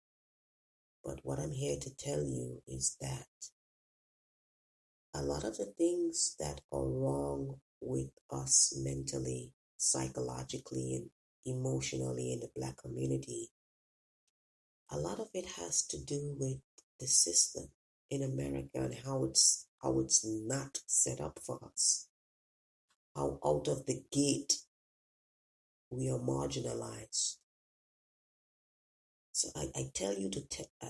But what I'm here to tell you is that a lot of the things that are wrong with us mentally, psychologically, and emotionally in the Black community, a lot of it has to do with the system in America and how it's not set up for us. How out of the gate we are marginalized. So I tell you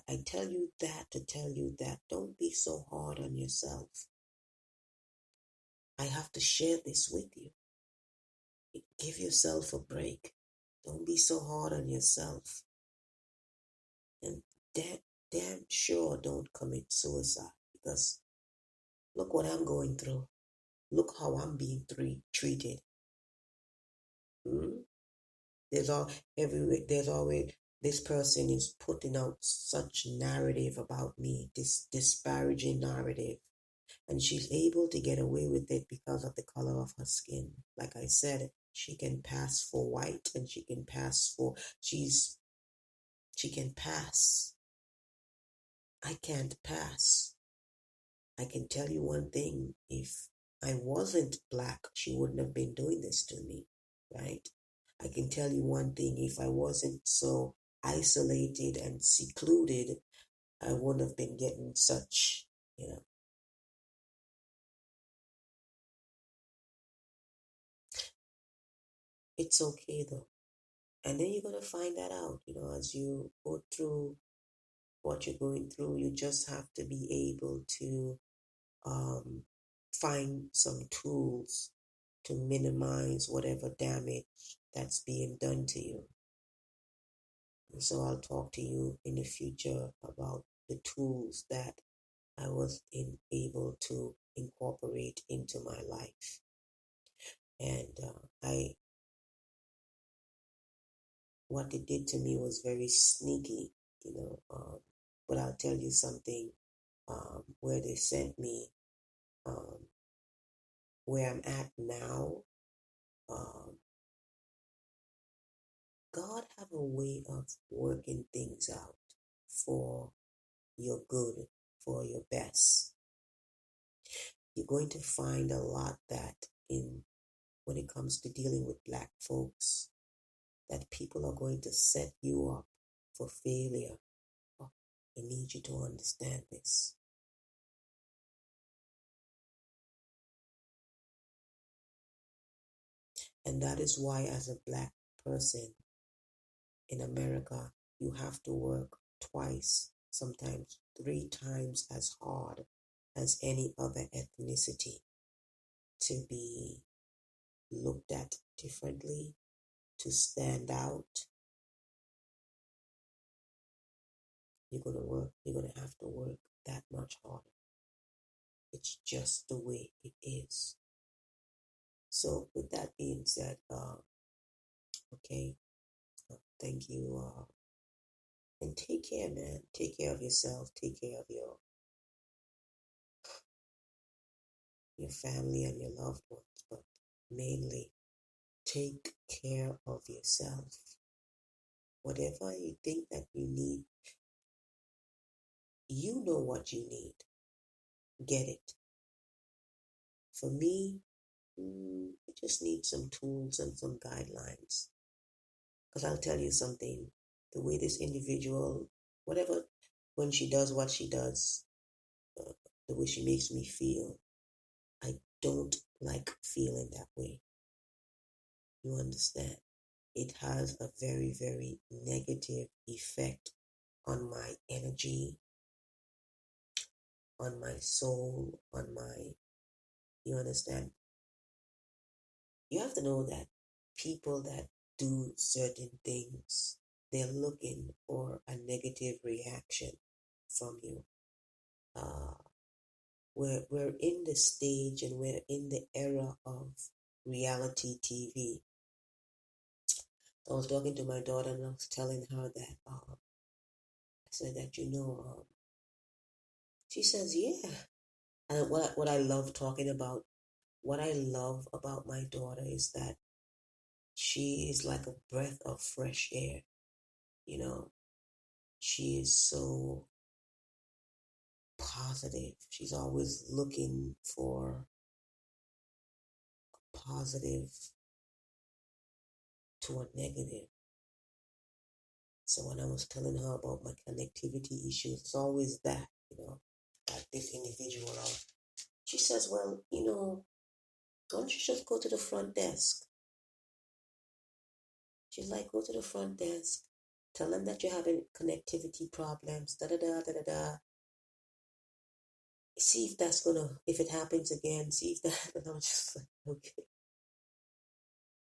I tell you that to tell you that don't be so hard on yourself. I have to share this with you. Give yourself a break. Don't be so hard on yourself. And damn sure don't commit suicide, because look what I'm going through. Look how I'm being treated. Hmm? There's always this person is putting out such narrative about me, this disparaging narrative, and she's able to get away with it because of the color of her skin. Like I said, she can pass for white, and she can pass. I can't pass. I can tell you one thing: if I wasn't Black, she wouldn't have been doing this to me, right? I can tell you one thing: if I wasn't so isolated and secluded, I wouldn't have been getting such, It's okay though. And then you're going to find that out, as you go through what you're going through. You just have to be able to um, find some tools to minimize whatever damage that's being done to you. And so I'll talk to you in the future about the tools that I was able to incorporate into my life. And what it did to me was very sneaky, but I'll tell you something, where they sent me, um, where I'm at now, um, God have a way of working things out for your good, for your best. You're going to find a lot that when it comes to dealing with Black folks, that people are going to set you up for failure. Oh, I need you to understand this. And that is why, as a Black person in America, you have to work twice, sometimes 3 times as hard as any other ethnicity to be looked at differently, to stand out. You're going to have to work that much harder. It's just the way it is. So with that being said, okay, thank you, and take care, man. Take care of yourself. Take care of your family and your loved ones, but mainly take care of yourself. Whatever you think that you need, you know what you need. Get it. For me, I just need some tools and some guidelines. Because I'll tell you something, the way this individual, whatever, when she does what she does, the way she makes me feel, I don't like feeling that way. You understand? It has a very, very negative effect on my energy, on my soul, you understand? You have to know that people that do certain things, they're looking for a negative reaction from you. We're in the stage and we're in the era of reality TV. I was talking to my daughter and I was telling her that I said that she says yeah. And what I love talking about, what I love about my daughter is that she is like a breath of fresh air. She is so positive. She's always looking for a positive to a negative. So when I was telling her about my connectivity issues, it's always that, that this individual, she says, well, why don't you just go to the front desk? She's like, go to the front desk, tell them that you're having connectivity problems, da-da-da. See if if it happens again, see if that, and I'm just like, okay.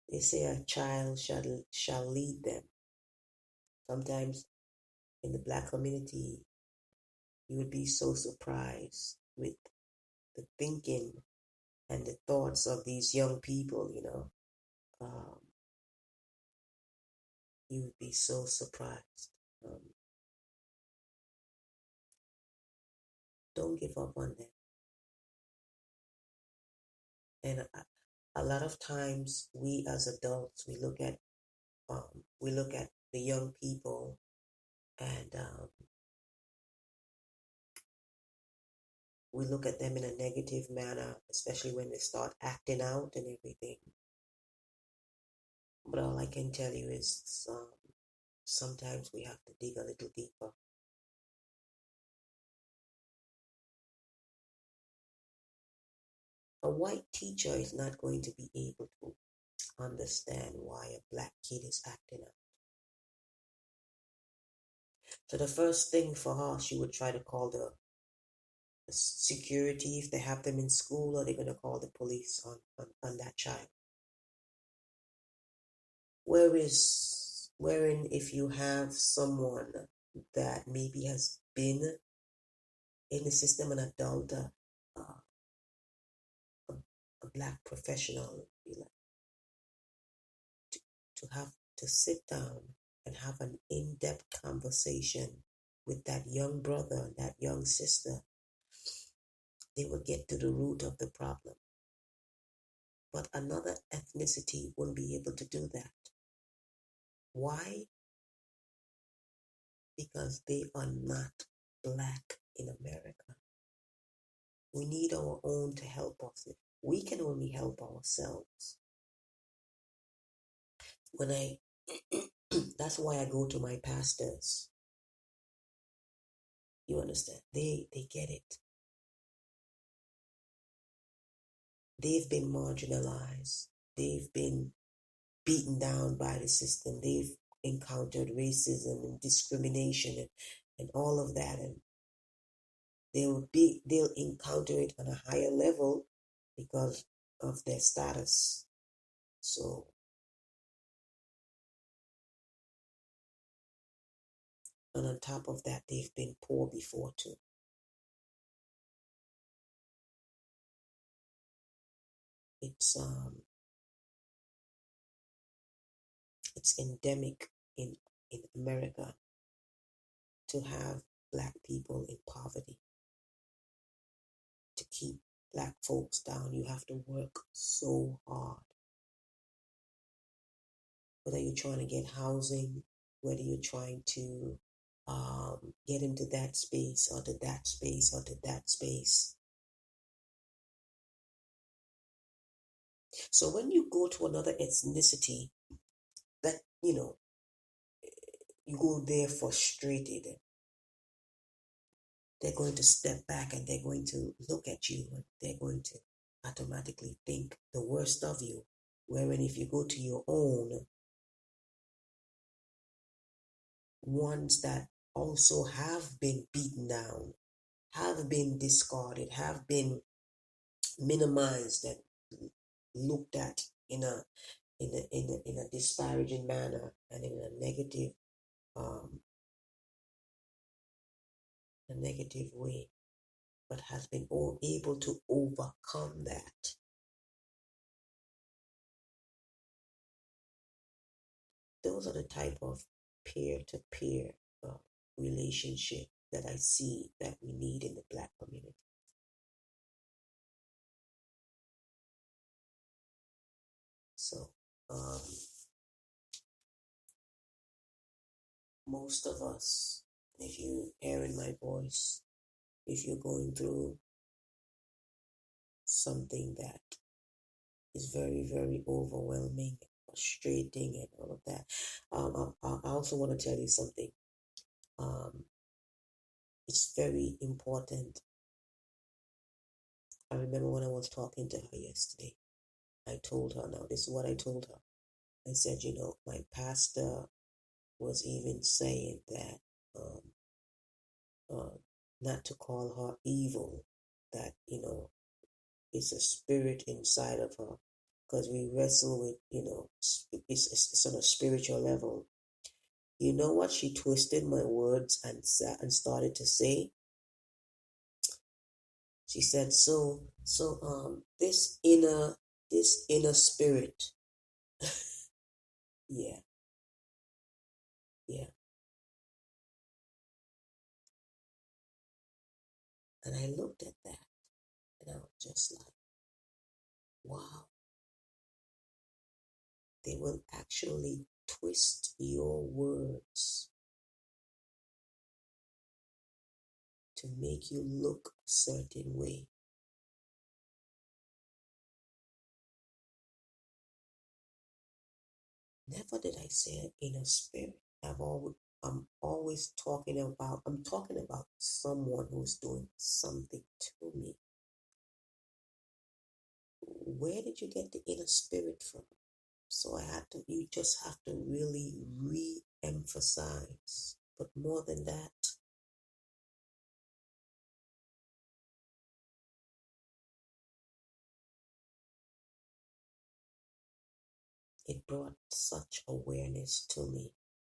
They say a child shall lead them. Sometimes in the Black community, you would be so surprised with the thinking and the thoughts of these young people, you would be so surprised. Don't give up on them. And a lot of times, we as adults, we look at the young people, and we look at them in a negative manner, especially when they start acting out and everything. But all I can tell you is sometimes we have to dig a little deeper. A white teacher is not going to be able to understand why a Black kid is acting out. So the first thing for her, she would try to call the security if they have them in school, or they're going to call the police on that child. Wherein if you have someone that maybe has been in the system, an adult, a Black professional, to have to sit down and have an in-depth conversation with that young brother and that young sister, they will get to the root of the problem. But another ethnicity won't be able to do that. Why? Because they are not black in America. We need our own to help us. We can only help ourselves. When I, that's why I go to my pastors. You understand? They get it. They've been marginalized. They've been beaten down by the system. They've encountered racism and discrimination and all of that, and they'll encounter it on a higher level because of their status. So and on top of that, they've been poor before too. It's endemic in America to have black people in poverty. To keep black folks down, you have to work so hard. Whether you're trying to get housing, whether you're trying to get into that space or to that space or to that space. So when you go to another ethnicity, that, you go there frustrated, they're going to step back and they're going to look at you and they're going to automatically think the worst of you. Wherein if you go to your own, ones that also have been beaten down, have been discarded, have been minimized and looked at in a disparaging manner and in a negative way, but has been able to overcome that. Those are the type of peer-to-peer relationship that I see that we need in the black community. So most of us, if you're hearing my voice, if you're going through something that is very, very overwhelming, frustrating, and all of that, I also want to tell you something. It's very important. I remember when I was talking to her yesterday, I told her, now this is what I told her. I said, my pastor was even saying that not to call her evil, that, it's a spirit inside of her, because we wrestle with, it's on a spiritual level. You know what? She twisted my words and started to say. She said, so this inner spirit. Yeah. And I looked at that and I was just like, wow. They will actually twist your words to make you look a certain way. Never did I say inner spirit. I'm talking about someone who's doing something to me. Where did you get the inner spirit from? So you just have to really re-emphasize. But more than that, it brought such awareness to me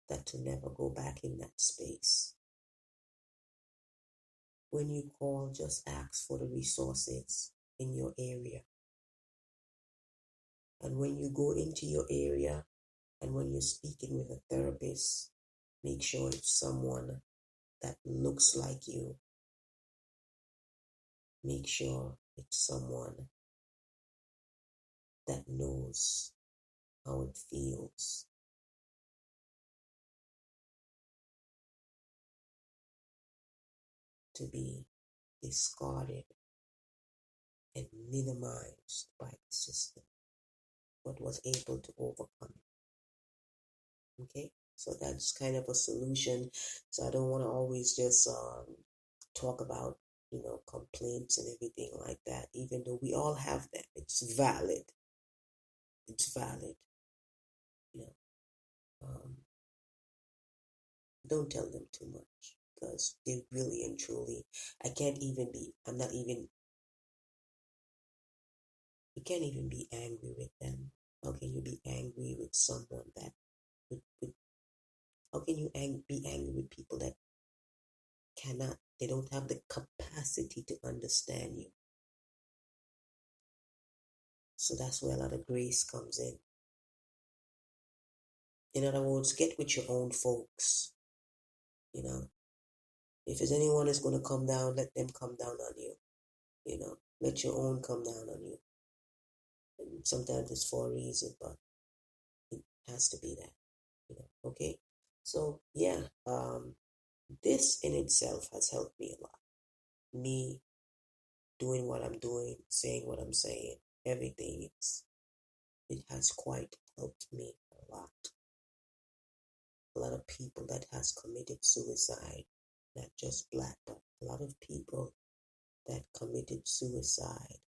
that to never go back in that space. When you call, just ask for the resources in your area. And when you go into your area and when you're speaking with a therapist, make sure it's someone that looks like you. Make sure it's someone that knows how it feels to be discarded and minimized by the system, but was able to overcome it. Okay, so that's kind of a solution. So I don't want to always just talk about complaints and everything like that, even though we all have them. It's valid. It's valid. You know, don't tell them too much because they really and truly. I can't even be. I'm not even. You can't even be angry with them. How can you be angry with someone that? How can you be angry with people that cannot? They don't have the capacity to understand you. So that's where a lot of grace comes in. In other words, get with your own folks. If there's anyone that's going to come down, let them come down on you. Let your own come down on you. And sometimes it's for a reason, but it has to be that. Okay. So yeah, this in itself has helped me a lot. Me doing what I'm doing, saying what I'm saying, everything. It has quite helped me a lot. A lot of people that has committed suicide, not just Black, but a lot of people that committed suicide.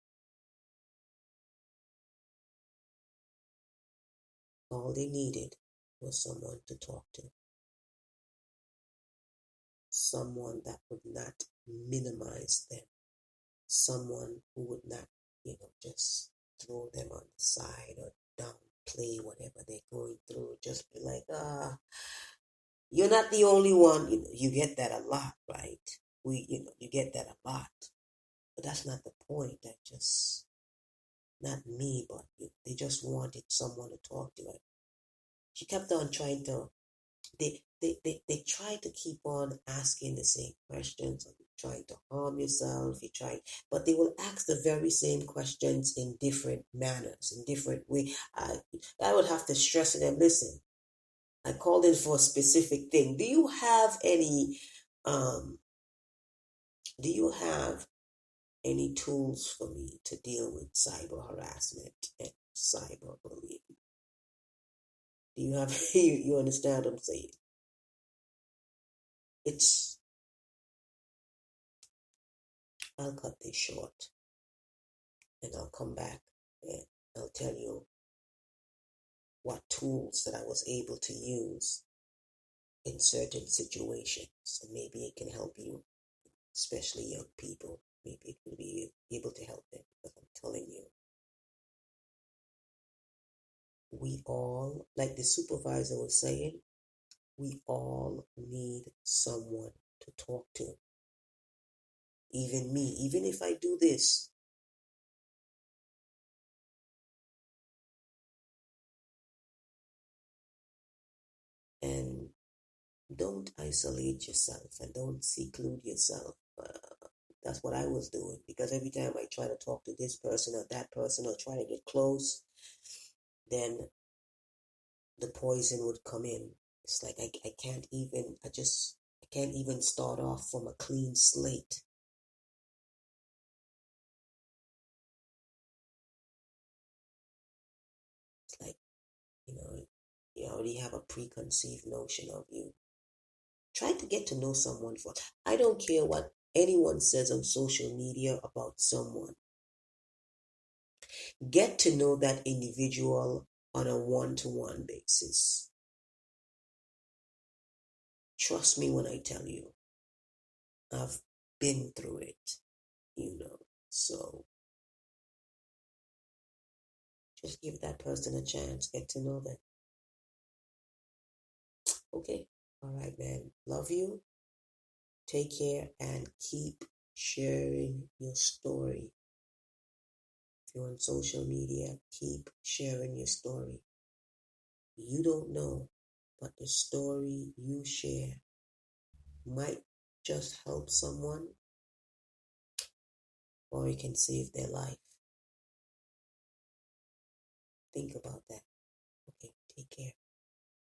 All they needed was someone to talk to. Someone that would not minimize them. Someone who would not, just throw them on the side or downplay whatever they're going through. Just be like, you're not the only one. You get that a lot, right? You get that a lot. But that's not the point. That just, not me, but they just wanted someone to talk to. She kept on trying to, they try to keep on asking the same questions. You're trying to harm yourself, but they will ask the very same questions in different manners, in different way. I would have to stress to them, listen, I called in for a specific thing. Do you have any tools for me to deal with cyber harassment and cyber bullying? Do you have you understand what I'm saying? I'll cut this short and I'll come back and I'll tell you what tools that I was able to use in certain situations. And maybe it can help you, especially young people. Maybe it will be able to help them, because I'm telling you, we all, like the supervisor was saying, we all need someone to talk to. Even me, even if I do this, and don't isolate yourself and don't seclude yourself. That's what I was doing, because every time I try to talk to this person or that person or try to get close, then the poison would come in. It's like I can't even start off from a clean slate. It's like, you already have a preconceived notion of you. Try to get to know someone I don't care what anyone says on social media about someone. Get to know that individual on a one-to-one basis. Trust me when I tell you, I've been through it, so just give that person a chance, get to know them. Okay, all right, man. Love you. Take care and keep sharing your story. If you're on social media, keep sharing your story. You don't know, but the story you share might just help someone, or it can save their life. Think about that. Okay, take care.